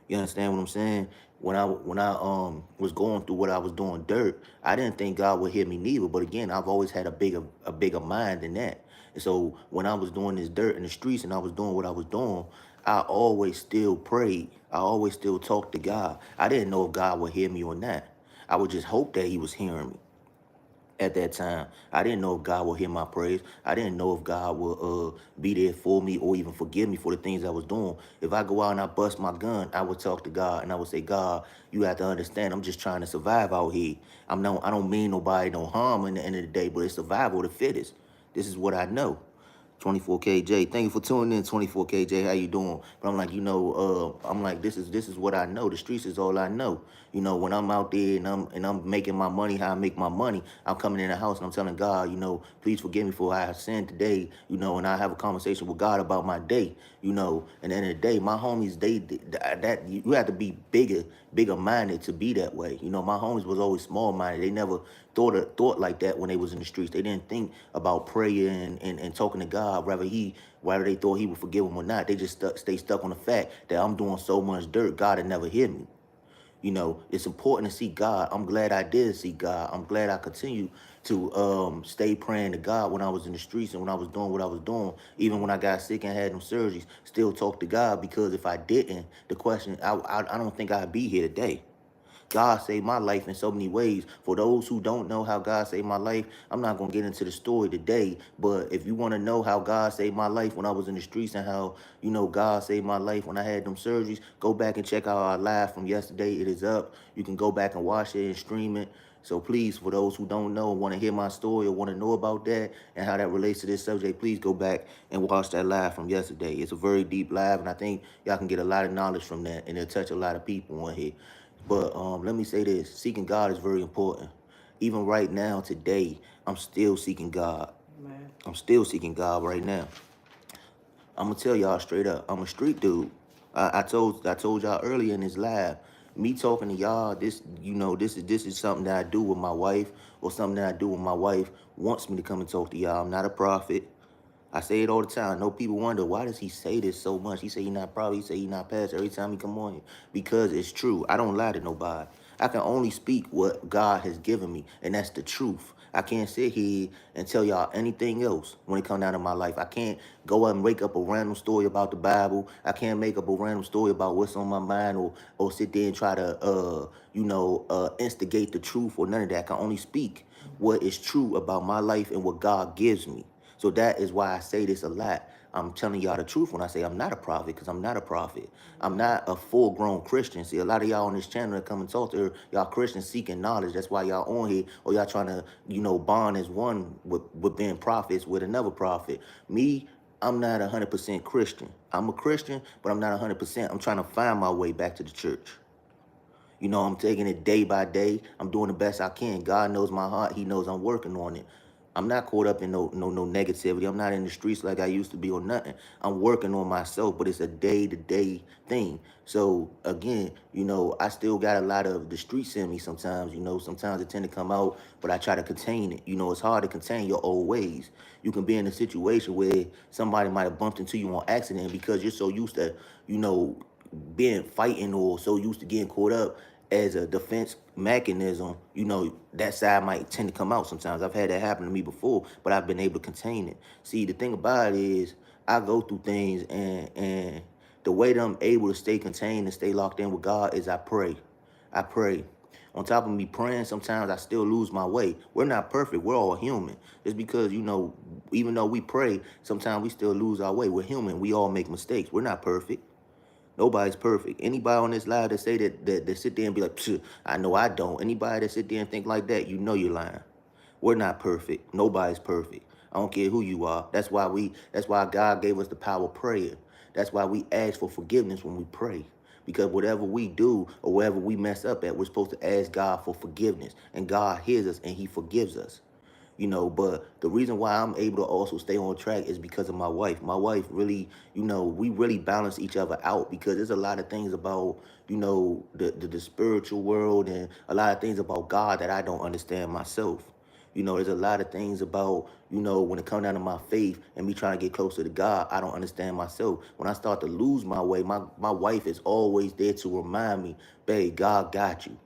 You understand what I'm saying? When I was going through what I was doing dirt, I didn't think God would hear me neither. But again, I've always had a bigger mind than that. And so when I was doing this dirt in the streets and I was doing what I was doing, I always still prayed. I always still talked to God. I didn't know if God would hear me or not. I would just hope that He was hearing me. at that time. I didn't know if God would hear my praise. I didn't know if God would be there for me or even forgive me for the things I was doing. If I go out and I bust my gun, I would talk to God and I would say, God, you have to understand, I'm just trying to survive out here. I don't mean nobody no harm in the end of the day, but it's survival of the fittest. This is what I know. 24KJ, thank you for tuning in. 24KJ, how you doing? But I'm like, I'm like, this is what I know. The streets is all I know. When I'm out there and I'm making my money, how I make my money, I'm coming in the house and I'm telling God, please forgive me for I have sinned today, and I have a conversation with God about my day, and at the end of the day, my homies, that you have to be bigger minded to be that way. My homies was always small minded. They never thought like that when they was in the streets. They didn't think about praying and talking to God, whether they thought he would forgive them or not. They just stay stuck on the fact that I'm doing so much dirt, God had never hear me. It's important to see God. I'm glad I did see God. I'm glad I continue to stay praying to God when I was in the streets and when I was doing what I was doing. Even when I got sick and had them surgeries, still talk to God, because if I didn't, I don't think I'd be here today. God saved my life in so many ways. For those who don't know how God saved my life, I'm not going to get into the story today. But if you want to know how God saved my life when I was in the streets and how, God saved my life when I had them surgeries, go back and check out our live from yesterday. It is up. You can go back and watch it and stream it. So please, for those who don't know, want to hear my story or want to know about that and how that relates to this subject, please go back and watch that live from yesterday. It's a very deep live, and I think y'all can get a lot of knowledge from that, and it'll touch a lot of people on here. But let me say this: seeking God is very important. Even right now, today, I'm still seeking God. Man. I'm still seeking God right now. I'm gonna tell y'all straight up, I'm a street dude. I told y'all earlier in this live, me talking to y'all, this is something that I do with my wife, or something that I do with my wife wants me to come and talk to y'all. I'm not a prophet. I say it all the time. I know people wonder, why does he say this so much? He say he not proud. He say he not past every time he come on here. Because it's true. I don't lie to nobody. I can only speak what God has given me, and that's the truth. I can't sit here and tell y'all anything else when it come down to my life. I can't go out and make up a random story about the Bible. I can't make up a random story about what's on my mind, or sit there and try to instigate the truth or none of that. I can only speak what is true about my life and what God gives me. So that is why I say this a lot. I'm telling y'all the truth when I say I'm not a prophet, because I'm not a prophet. I'm not a full-grown Christian. See, a lot of y'all on this channel that come and talk to her, y'all Christians seeking knowledge. That's why y'all on here, or y'all trying to, bond as one with being prophets with another prophet. Me, I'm not 100% Christian. I'm a Christian, but I'm not 100%. I'm trying to find my way back to the church. I'm taking it day by day. I'm doing the best I can. God knows my heart. He knows I'm working on it. I'm not caught up in no negativity. I'm not in the streets like I used to be or nothing. I'm working on myself, but it's a day-to-day thing. So again, I still got a lot of the streets in me sometimes. Sometimes it tend to come out, but I try to contain it. It's hard to contain your old ways. You can be in a situation where somebody might have bumped into you on accident because you're so used to, being fighting, or so used to getting caught up as a defense mechanism. That side might tend to come out sometimes. I've had that happen to me before, but I've been able to contain it. See, the thing about it is, I go through things, and the way that I'm able to stay contained and stay locked in with God is I pray. I pray. On top of me praying, sometimes I still lose my way. We're not perfect. We're all human. Just because, even though we pray, sometimes we still lose our way. We're human. We all make mistakes. We're not perfect. Nobody's perfect. Anybody on this live that say that sit there and be like, I know I don't. Anybody that sit there and think like that, you're lying. We're not perfect. Nobody's perfect. I don't care who you are. That's why God gave us the power of prayer. That's why we ask for forgiveness when we pray. Because whatever we do or wherever we mess up at, we're supposed to ask God for forgiveness. And God hears us and he forgives us. But the reason why I'm able to also stay on track is because of my wife. My wife really, we really balance each other out, because there's a lot of things about, the spiritual world, and a lot of things about God that I don't understand myself. There's a lot of things about, when it comes down to my faith and me trying to get closer to God, I don't understand myself. When I start to lose my way, my wife is always there to remind me, babe, God got you.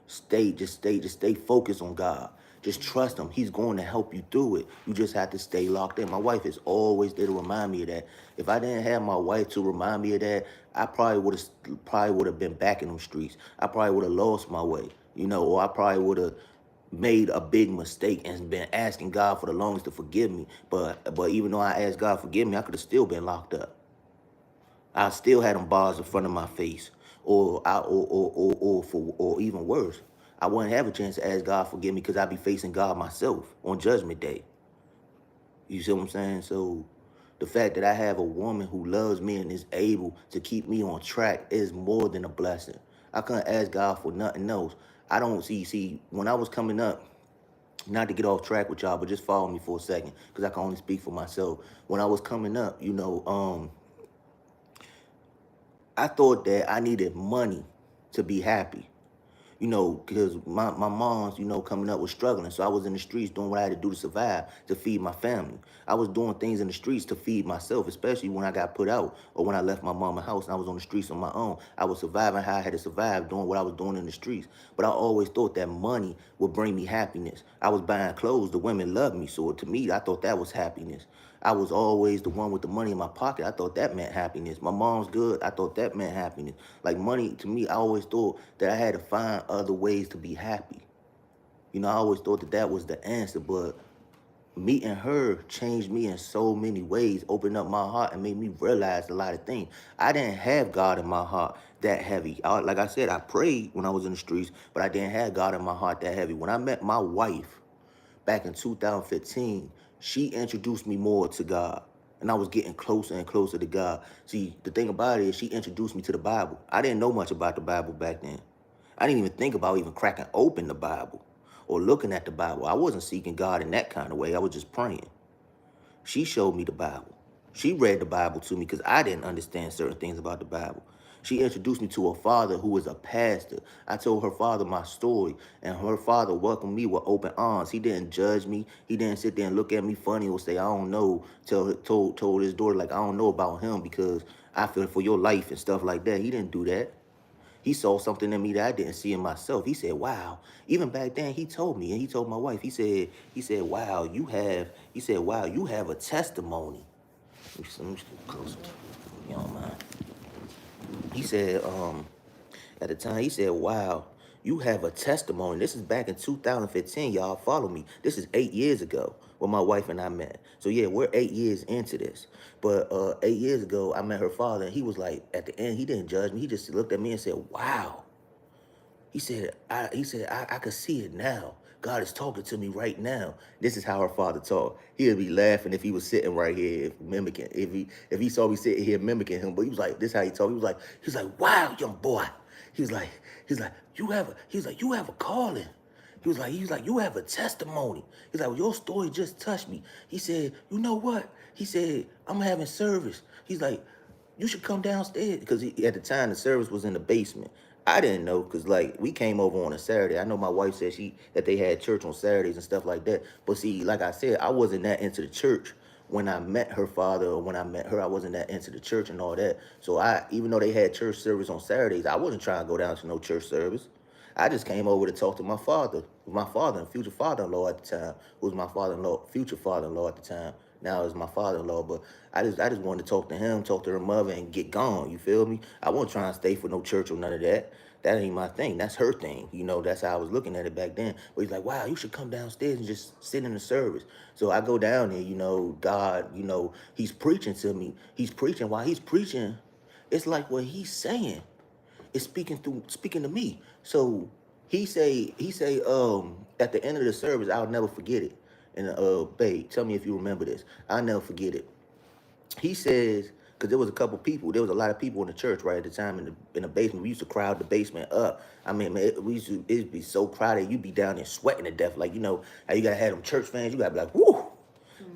Just stay focused on God. Just trust him. He's going to help you through it. You just have to stay locked in. My wife is always there to remind me of that. If I didn't have my wife to remind me of that, I probably would have been back in them streets. I probably would have lost my way, or I probably would have made a big mistake and been asking God for the longest to forgive me. But even though I asked God to forgive me, I could have still been locked up. I still had them bars in front of my face, or even worse, I wouldn't have a chance to ask God forgive me because I'd be facing God myself on Judgment Day. You see what I'm saying? So the fact that I have a woman who loves me and is able to keep me on track is more than a blessing. I couldn't ask God for nothing else. I don't see when I was coming up, not to get off track with y'all, but just follow me for a second, because I can only speak for myself. When I was coming up, I thought that I needed money to be happy. Because my mom's, coming up was struggling. So I was in the streets doing what I had to do to survive, to feed my family. I was doing things in the streets to feed myself, especially when I got put out or when I left my mama's house and I was on the streets on my own. I was surviving how I had to survive, doing what I was doing in the streets. But I always thought that money would bring me happiness. I was buying clothes, the women loved me. So to me, I thought that was happiness. I was always the one with the money in my pocket. I thought that meant happiness. My mom's good. I thought that meant happiness. Like money to me, I always thought that I had to find other ways to be happy. I always thought that that was the answer. But meeting her changed me in so many ways, opened up my heart and made me realize a lot of things. I didn't have God in my heart that heavy. Like I said, I prayed when I was in the streets, but I didn't have God in my heart that heavy. When I met my wife back in 2015, she introduced me more to God. And I was getting closer and closer to God. See, the thing about it is she introduced me to the Bible. I didn't know much about the Bible back then. I didn't even think about even cracking open the Bible or looking at the Bible. I wasn't seeking God in that kind of way. I was just praying. She showed me the Bible. She read the Bible to me because I didn't understand certain things about the Bible. She introduced me to her father who was a pastor. I told her father my story, and her father welcomed me with open arms. He didn't judge me. He didn't sit there and look at me funny or say, I don't know, told his daughter, like, I don't know about him because I feel for your life and stuff like that. He didn't do that. He saw something in me that I didn't see in myself. He said, wow. Even back then, he told me, and he told my wife, wow, wow, you have a testimony. Let me just get closer to you, you don't mind. He said, at the time, he said, wow, you have a testimony. This is back in 2015, y'all follow me. This is 8 years ago when my wife and I met. So yeah, we're 8 years into this. But 8 years ago, I met her father, and he was like, at the end, he didn't judge me. He just looked at me and said, wow. I could see it now. God is talking to me right now. This is how her father talked. He would be laughing if he was sitting right here, if mimicking, if he saw me sitting here mimicking him. But he was like, this is how he talked. He was like, wow, young boy. He was like, you have a calling. He was like, you have a testimony. He's like, well, your story just touched me. He said, you know what? He said, I'm having service. He's like, you should come downstairs, because at the time the service was in the basement. I didn't know because like we came over on a Saturday. I know my wife said that they had church on Saturdays and stuff like that. But see, like I said, I wasn't that into the church when I met her father, or when I met her. I wasn't that into the church and all that. So even though they had church service on Saturdays, I wasn't trying to go down to no church service. I just came over to talk to my father and future father-in-law at the time, who was my father-in-law, future father-in-law at the time. Now is my father-in-law, but I just wanted to talk to him, talk to her mother, and get gone. You feel me? I wasn't trying to stay for no church or none of that. That ain't my thing. That's her thing. That's how I was looking at it back then. But he's like, wow, you should come downstairs and just sit in the service. So I go down there, God, he's preaching to me. He's preaching. While he's preaching, it's like what he's saying is speaking to me. So he say at the end of the service, I'll never forget it. And babe, tell me if you remember this. I'll never forget it. He says, because there was a couple people, there was a lot of people in the church right at the time in the basement. We used to crowd the basement up. I mean, man, it'd be so crowded, you'd be down there sweating to death. Like, how you gotta have them church fans, you gotta be like, whoo,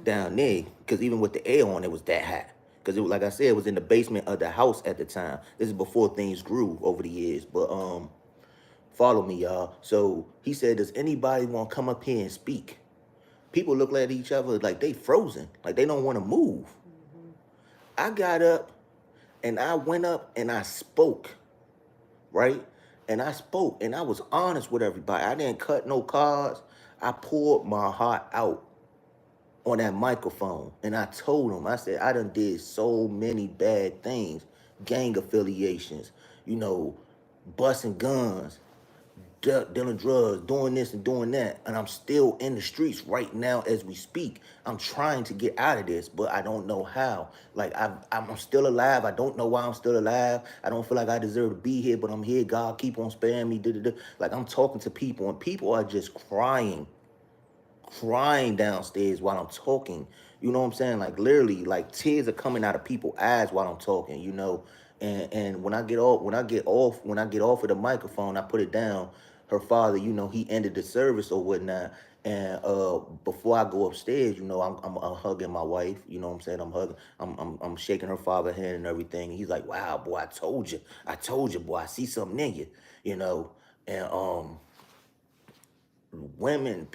down there. Because even with the air on, it was that hot. Because it was, like I said, it was in the basement of the house at the time. This is before things grew over the years. But follow me, y'all. So he said, does anybody want to come up here and speak? People look at each other like they frozen, like they don't want to move. I got up and I went up and I spoke, right? And I spoke and I was honest with everybody. I didn't cut no cards. I poured my heart out on that microphone, and I told him, I said, I done did so many bad things, gang affiliations, you know, busting guns, dealing drugs, doing this and doing that, and I'm still in the streets right now as we speak. I'm trying to get out of this, but I don't know how. Like I'm still alive. I don't know why I'm still alive. I don't feel like I deserve to be here, but I'm here. God keep on sparing me. Like I'm talking to people, and people are just crying downstairs while I'm talking. You know what I'm saying? Like literally, like tears are coming out of people's eyes while I'm talking. And when I get off, when I get off of the microphone, I put it down. Her father, he ended the service or whatnot. And before I go upstairs, I'm hugging my wife. You know what I'm saying? I'm shaking her father's hand and everything. He's like, "Wow, boy, I told you, boy, I see something in you." You know, and women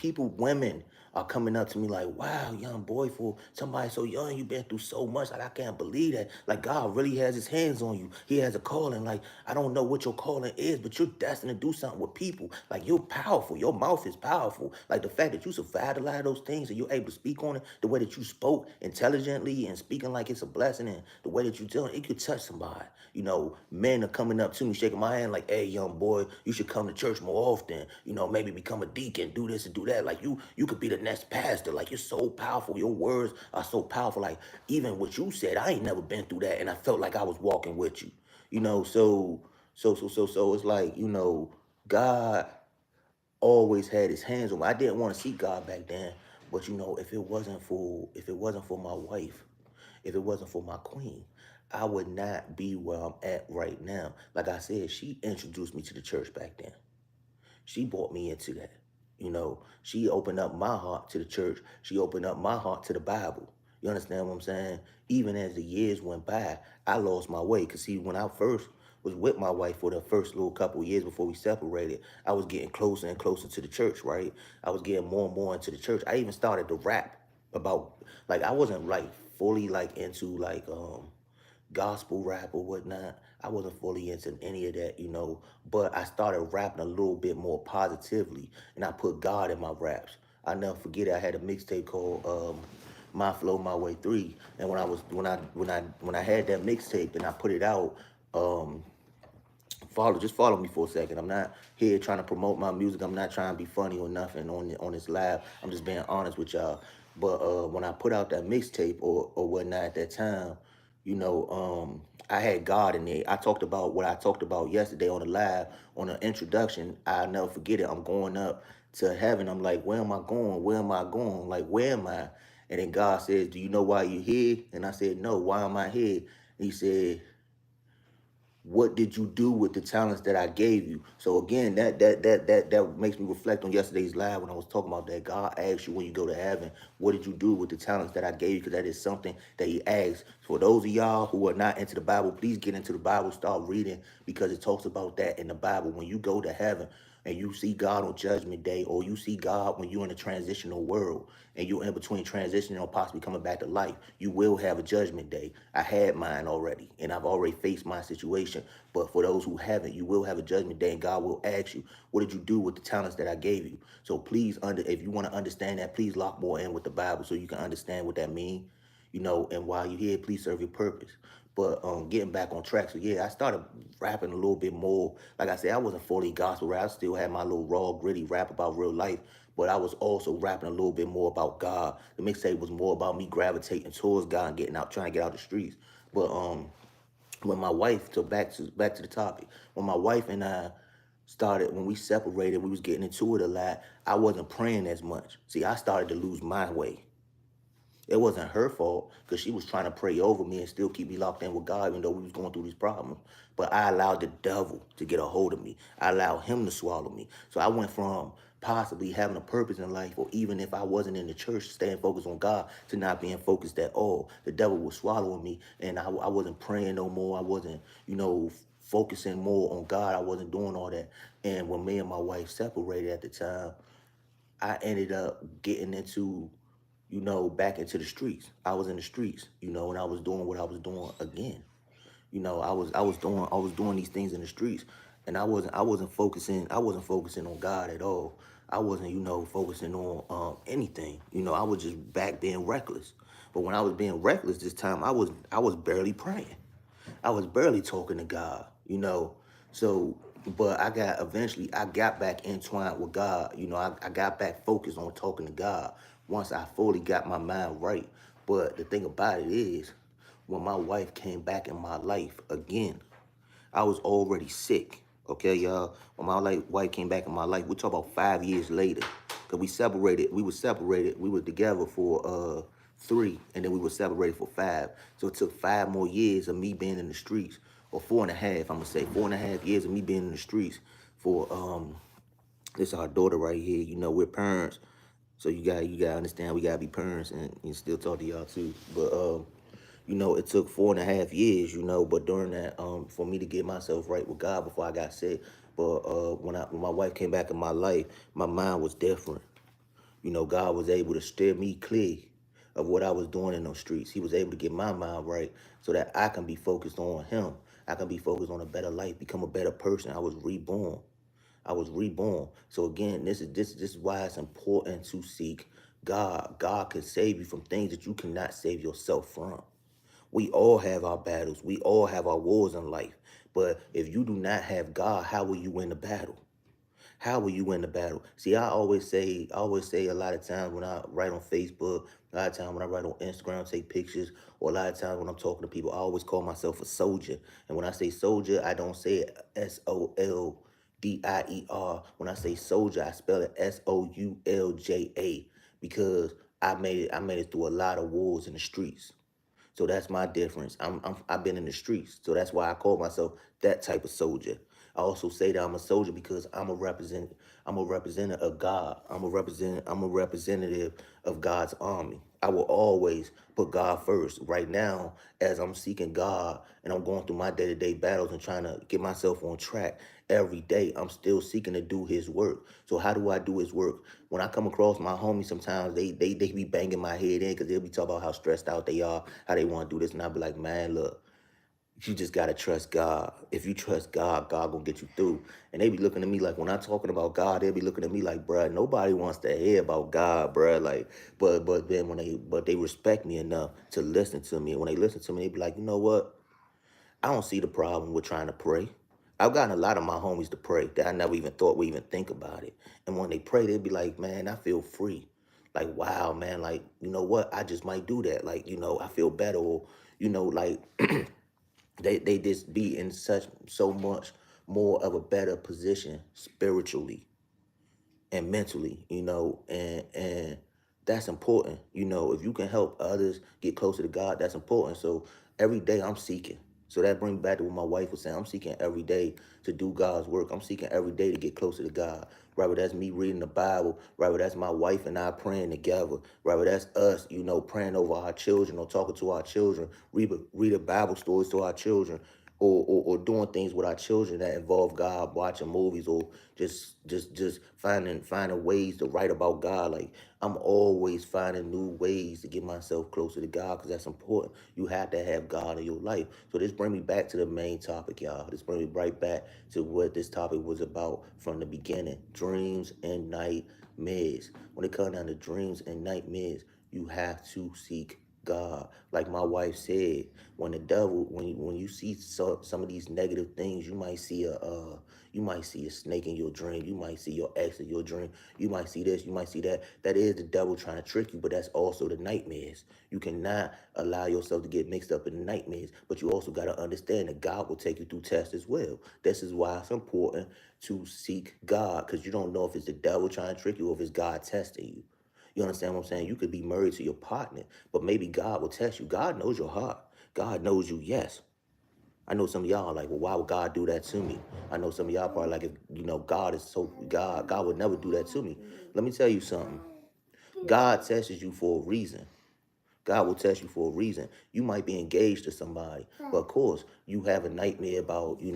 are coming up to me like, "Wow, young boy, for somebody so young, you've been through so much. Like, I can't believe that. Like, God really has his hands on you. He has a calling. Like, I don't know what your calling is, but you're destined to do something with people. Like, you're powerful. Your mouth is powerful. Like, the fact that you survived a lot of those things and you're able to speak on it, the way that you spoke intelligently and speaking like it's a blessing, and the way that you tell it could touch somebody. Men are coming up to me, shaking my hand like, "Hey, young boy, you should come to church more often. Maybe become a deacon, do this and do that. Like, you could be the next pastor. Like, you're so powerful. Your words are so powerful. Like, even what you said, I ain't never been through that, and I felt like I was walking with you. So it's like, God always had his hands on me. I didn't want to see God back then, but if it wasn't for my wife, if it wasn't for my queen, I would not be where I'm at right now. Like I said, she introduced me to the church back then. She brought me into that. She opened up my heart to the church. She opened up my heart to the Bible. You understand what I'm saying? Even as the years went by, I lost my way. Because, see, when I first was with my wife for the first little couple of years before we separated, I was getting closer and closer to the church, right? I was getting more and more into the church. I even started to rap about, like, I wasn't, like, fully, like, into, like, gospel rap or whatnot. I wasn't fully into any of that, but I started rapping a little bit more positively, and I put God in my raps. I never forget it. I had a mixtape called My Flow My Way 3, and when I had that mixtape and I put it out, um follow me for a second. I'm not here trying to promote my music. I'm not trying to be funny or nothing on this live. I'm just being honest with y'all. But when I put out that mixtape or whatnot at that time, I had God in there. I talked about what I talked about yesterday on the live on the introduction. I'll never forget it. I'm going up to heaven. I'm like, where am I going? Where am I going? Like, where am I? And then God says, "Do you know why you're here?" And I said, "No, why am I here?" And he said, "What did you do with the talents that I gave you?" So again, that makes me reflect on yesterday's live when I was talking about that. God asks you when you go to heaven, "What did you do with the talents that I gave you?" Because that is something that he asks. For those of y'all who are not into the Bible, please get into the Bible, start reading, because it talks about that in the Bible. When you go to heaven and you see God on Judgment Day, or you see God when you're in a transitional world and you're in between transitioning or possibly coming back to life, you will have a Judgment Day. I had mine already, and I've already faced my situation. But for those who haven't, you will have a Judgment Day, and God will ask you, "What did you do with the talents that I gave you?" So please, if you want to understand that, please lock more in with the Bible so you can understand what that means. And while you're here, please serve your purpose. But getting back on track, so yeah, I started rapping a little bit more. Like I said, I wasn't fully gospel rap. I still had my little raw, gritty rap about real life, but I was also rapping a little bit more about God. The mixtape was more about me gravitating towards God and getting out, trying to get out the streets. But when my wife, so back to the topic, when my wife and I started, when we separated, we was getting into it a lot. I wasn't praying as much. See, I started to lose my way. It wasn't her fault, because she was trying to pray over me and still keep me locked in with God, even though we was going through these problems. But I allowed the devil to get a hold of me. I allowed him to swallow me. So I went from possibly having a purpose in life, or even if I wasn't in the church, staying focused on God, to not being focused at all. The devil was swallowing me, and I wasn't praying no more. I wasn't, focusing more on God. I wasn't doing all that. And when me and my wife separated at the time, I ended up getting into, back into the streets. I was in the streets, and I was doing what I was doing again. I was doing these things in the streets, and I wasn't focusing on God at all. I wasn't, focusing on anything. I was just back being reckless. But when I was being reckless this time, I was barely praying. I was barely talking to God. So But eventually I got back entwined with God. I got back focused on talking to God once I fully got my mind right. But the thing about it is, when my wife came back in my life again, I was already sick. Okay, y'all. When my wife came back in my life, we talk about 5 years later. Cause we separated. We were separated. We were together for 3, and then we were separated for 5. So it took 5 more years of me being in the streets, or 4.5. I'm gonna say 4.5 years of me being in the streets for this is our daughter right here. We're parents, so you gotta understand we gotta be parents and still talk to y'all too. But it took 4.5 years, but during that, for me to get myself right with God before I got sick. But when my wife came back in my life, my mind was different. God was able to steer me clear of what I was doing in those streets. He was able to get my mind right so that I can be focused on him. I can be focused on a better life, become a better person. I was reborn. I was reborn. So again, this is why it's important to seek God. God can save you from things that you cannot save yourself from. We all have our battles. We all have our wars in life. But if you do not have God, how will you win the battle? How will you win the battle? See, I always say a lot of times when I write on Facebook, a lot of times when I write on Instagram, take pictures, or a lot of times when I'm talking to people, I always call myself a soldier. And when I say soldier, I don't say it SOLDIER. When I say soldier, I spell it SOULJA because I made it through a lot of wars in the streets. So that's my difference. I've been in the streets, so that's why I call myself that type of soldier. I also say that I'm a soldier because I'm a representative of God. I'm a representative of God's army. I will always put God first. Right now, as I'm seeking God and I'm going through my day-to-day battles and trying to get myself on track every day, I'm still seeking to do his work. So how do I do his work? When I come across my homies, sometimes they be banging my head in because they'll be talking about how stressed out they are, how they want to do this. And I'll be like, man, look, you just gotta trust God. If you trust God, God gonna get you through. And they be looking at me like when I'm talking about God, they be looking at me like, bruh, nobody wants to hear about God, bruh. Like, but then they respect me enough to listen to me. And when they listen to me, they be like, you know what? I don't see the problem with trying to pray. I've gotten a lot of my homies to pray that I never even thought would even think about it. And when they pray, they'd be like, man, I feel free. Like, wow, man, like, you know what? I just might do that. Like, I feel better. Or, like they just be in so much more of a better position spiritually and mentally, and that's important. If you can help others get closer to God, that's important. So every day I'm seeking. So that brings back to what my wife was saying. I'm seeking every day to do God's work. I'm seeking every day to get closer to God. Rather that's me reading the Bible, rather that's my wife and I praying together, rather that's us, praying over our children or talking to our children, read a Bible stories to our children, or doing things with our children that involve God, watching movies, or just finding ways to write about God. Like I'm always finding new ways to get myself closer to God because that's important. You have to have God in your life. So this brings me back to the main topic, y'all. This brings me right back to what this topic was about from the beginning: dreams and nightmares. When it comes down to dreams and nightmares, you have to seek God. Like my wife said, when the devil, when you see some of these negative things, you might see a snake in your dream, you might see your ex in your dream, you might see this, you might see that. That is the devil trying to trick you, but that's also the nightmares. You cannot allow yourself to get mixed up in the nightmares, but you also got to understand that God will take you through tests as well. This is why it's important to seek God, because you don't know if it's the devil trying to trick you or if it's God testing you. You understand what I'm saying? You could be married to your partner, but maybe God will test you. God knows your heart. God knows you, yes. I know some of y'all are like, well, why would God do that to me? I know some of y'all probably like, if God is so God would never do that to me. Let me tell you something. God tests you for a reason. God will test you for a reason. You might be engaged to somebody, but of course, you have a nightmare about, you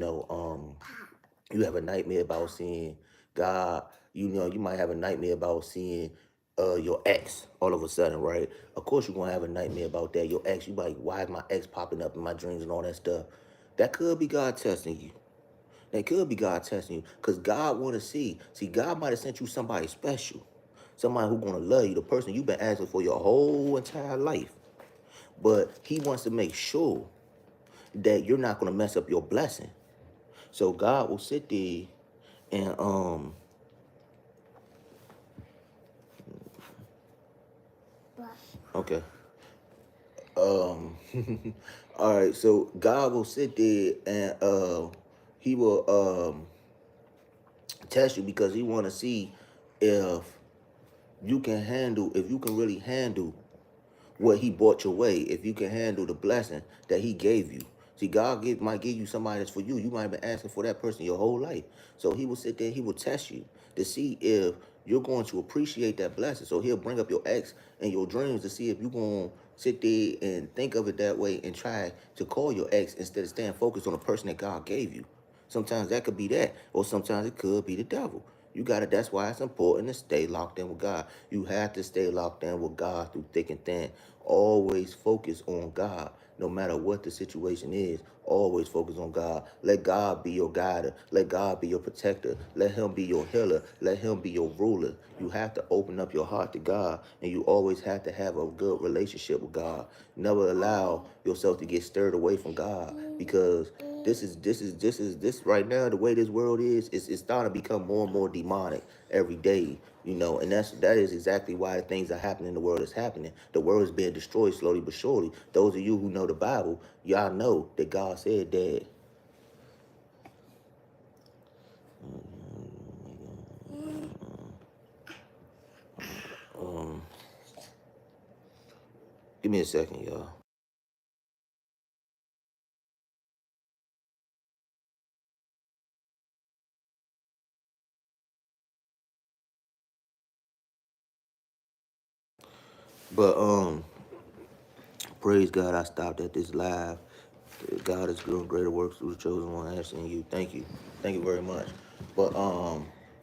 have a nightmare about seeing God. You might have a nightmare about seeing your ex all of a sudden, right? Of course, you're gonna have a nightmare about that. Your ex, you like, why is my ex popping up in my dreams and all that stuff? That could be God testing you. That could be God testing you, because God want to see. See, God might have sent you somebody special, somebody who's gonna love you, the person you've been asking for your whole entire life. But He wants to make sure that you're not gonna mess up your blessing. So God will sit there and okay. Um all right, so God will sit there and he will test you because he wanna see if if you can really handle what he brought your way, if you can handle the blessing that he gave you. See, might give you somebody that's for you. You might have been asking for that person your whole life. So he will sit there, he will test you to see if you're going to appreciate that blessing. So he'll bring up your ex and your dreams to see if you're going to sit there and think of it that way and try to call your ex instead of staying focused on the person that God gave you. Sometimes that could be that, or sometimes it could be the devil. You got to, that's why it's important to stay locked in with God. You have to stay locked in with God through thick and thin. Always focus on God. No matter what the situation is, always focus on God. Let God be your guider. Let God be your protector. Let him be your healer. Let him be your ruler. You have to open up your heart to God, and you always have to have a good relationship with God. Never allow yourself to get stirred away from God, because this right now, the way this world is, it's starting to become more and more demonic every day, and that is exactly why the things are happening in the world is happening. The world is being destroyed slowly but surely. Those of you who know the Bible, y'all know that God said that. um Give me a second, y'all. But praise God, I stopped at this live. God is doing greater works through the chosen one, asking you. Thank you very much. But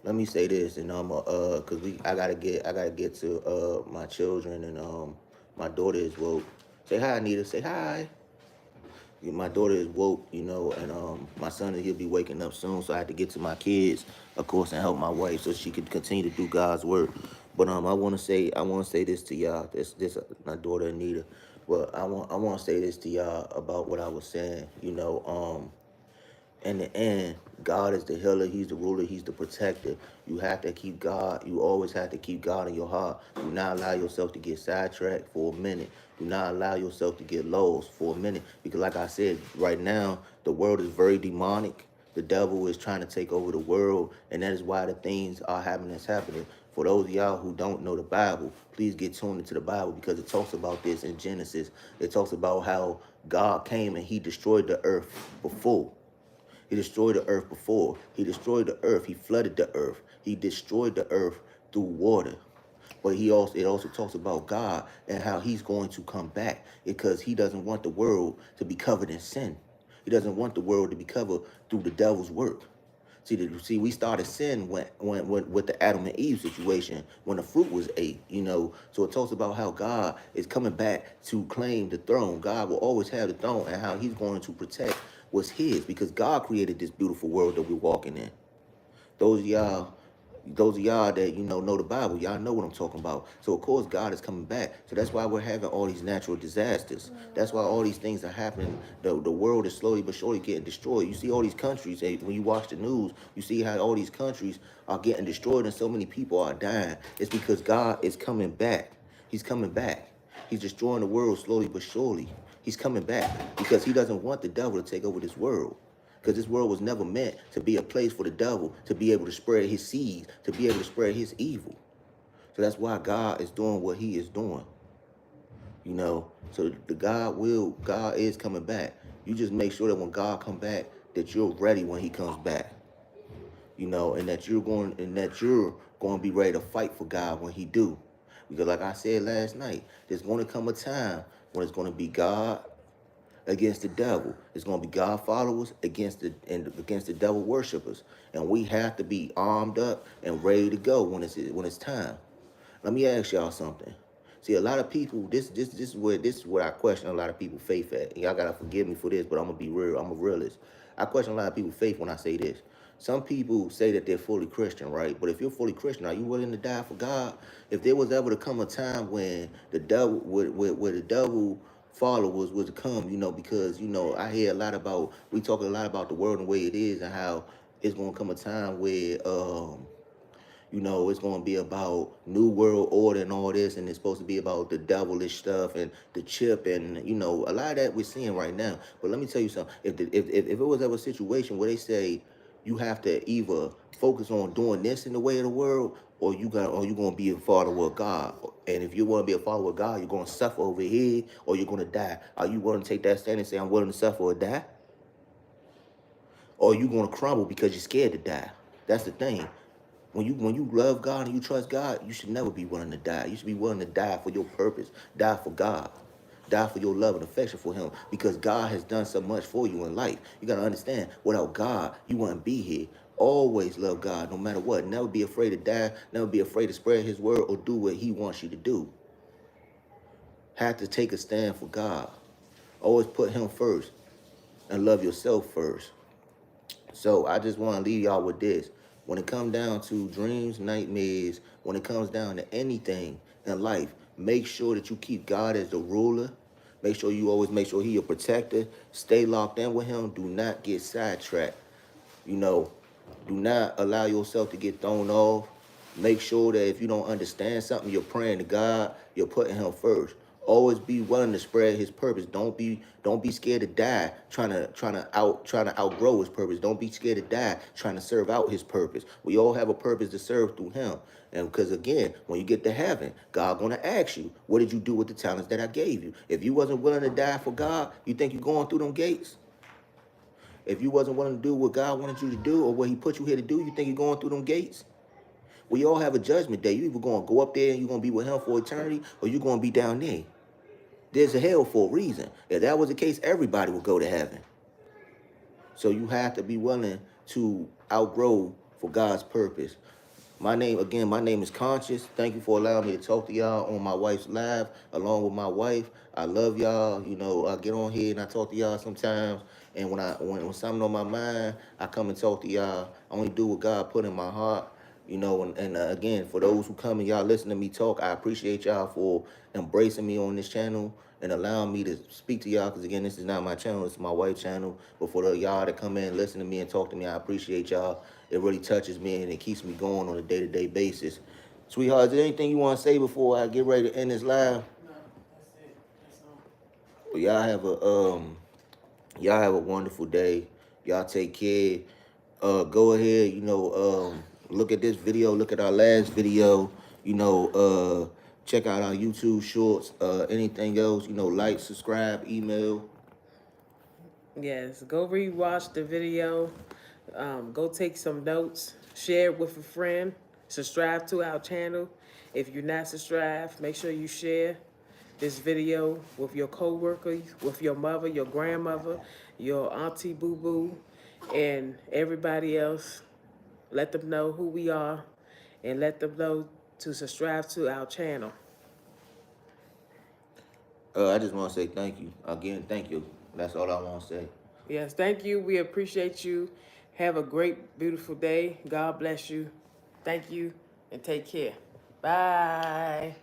let me say this, and cause I gotta get to my children, and my daughter is woke. Say hi, Anita. Say hi. My daughter is woke, and my son, he'll be waking up soon, so I have to get to my kids, of course, and help my wife so she can continue to do God's work. But I want to say this to y'all. This my daughter Anita. But I want to say this to y'all about what I was saying. In the end, God is the healer. He's the ruler. He's the protector. You have to keep God. You always have to keep God in your heart. Do not allow yourself to get sidetracked for a minute. Do not allow yourself to get lost for a minute. Because like I said, right now, the world is very demonic. The devil is trying to take over the world. And that is why the things are happening that's happening. For those of y'all who don't know the Bible, please get tuned into the Bible, because it talks about this in Genesis. It talks about how God came and he destroyed the earth before. He destroyed the earth before. He destroyed the earth. He flooded the earth. He destroyed the earth through water. But it also talks about God and how he's going to come back, because he doesn't want the world to be covered in sin. He doesn't want the world to be covered through the devil's work. We started sin when with the Adam and Eve situation, when the fruit was ate, So it talks about how God is coming back to claim the throne. God will always have the throne, and how he's going to protect what's his, because God created this beautiful world that we're walking in. Those of y'all, those of y'all that know the Bible, y'all know what I'm talking about. So of course God is coming back. So that's why we're having all these natural disasters. That's why all these things are happening. The world is slowly but surely getting destroyed. You see all these countries. When you watch the news, you see how all these countries are getting destroyed and so many people are dying. It's because God is coming back. He's coming back. He's destroying the world slowly but surely. He's coming back because he doesn't want the devil to take over this world. Because this world was never meant to be a place for the devil to be able to spread his seeds, to be able to spread his evil. So that's why God is doing what he is doing. So God is coming back. You just make sure that when God come back, that you're ready when he comes back. And that you're going to be ready to fight for God when he do. Because like I said last night, there's going to come a time when it's going to be God against the devil. It's going to be God followers against the devil worshipers, and we have to be armed up and ready to go when it's time. Let me ask y'all something. See, a lot of people, this is where I question a lot of people's faith at. Y'all gotta forgive me for this, but I'm gonna be real. I'm a realist. I question a lot of people's faith when I say this. Some people say that they're fully Christian, right? But if you're fully Christian, are you willing to die for God? If there was ever to come a time when the devil, where the devil followers would come, because I hear a lot about we talk a lot about the world and the way it is and how it's gonna come a time where it's going to be about new world order and all this, and it's supposed to be about the devilish stuff and the chip, and a lot of that we're seeing right now. But let me tell you something: if it was ever a situation where they say you have to either focus on doing this in the way of the world, or you're going to be a follower of God, and if you want to be a follower of God, you're going to suffer over here, or you're going to die. Are you willing to take that stand and say I'm willing to suffer or die, or are you going to crumble because you're scared to die? That's the thing. When you love God and you trust God, you should never be willing to die. You should be willing to die for your purpose, die for God, die for your love and affection for Him, because God has done so much for you in life. You gotta understand, without God, you wouldn't be here. Always love God, no matter what. Never be afraid to die. Never be afraid to spread His word or do what He wants you to do. Have to take a stand for God. Always put Him first and love yourself first. So I just want to leave y'all with this. When it comes down to dreams, nightmares, when it comes down to anything in life, make sure that you keep God as the ruler. Make sure you always make sure He your protector. Stay locked in with Him. Do not get sidetracked. You know, do not allow yourself to get thrown off. Make sure that if you don't understand something, you're praying to God, you're putting Him first. Always be willing to spread His purpose. Don't be scared to die trying to outgrow His purpose. Don't be scared to die trying to serve out His purpose. We all have a purpose to serve through Him. And because again, when you get to heaven, God gonna ask you, what did you do with the talents that I gave you? If you wasn't willing to die for God, you think you're going through them gates? If you wasn't willing to do what God wanted you to do or what He put you here to do, you think you're going through them gates? We all have a judgment day. You either going to go up there and you're going to be with Him for eternity, or you're going to be down there. There's a hell for a reason. If that was the case, everybody would go to heaven. So you have to be willing to outgrow for God's purpose. My name is Conscious. Thank you for allowing me to talk to y'all on my wife's live, along with my wife. I love y'all. I get on here and I talk to y'all sometimes. And when something on my mind, I come and talk to y'all. I only do what God put in my heart. And again, for those who come and y'all listen to me talk, I appreciate y'all for embracing me on this channel and allowing me to speak to y'all. Because again, this is not my channel, it's my wife's channel. But for y'all to come in and listen to me and talk to me, I appreciate y'all. It really touches me and it keeps me going on a day-to-day basis. Sweetheart, is there anything you want to say before I get ready to end this live? No, that's it. That's all. Well, y'all have a wonderful day. Y'all take care. Go ahead, look at this video, look at our last video, check out our YouTube shorts, anything else, like, subscribe, email. Yes, go rewatch the video. Go take some notes. Share it with a friend. Subscribe to our channel. If you're not subscribed, make sure you share this video with your coworkers, with your mother, your grandmother, your auntie boo-boo, and everybody else. Let them know who we are and let them know to subscribe to our channel. I just want to say thank you. Again, thank you. That's all I want to say. Yes, thank you. We appreciate you. Have a great, beautiful day. God bless you. Thank you and take care. Bye.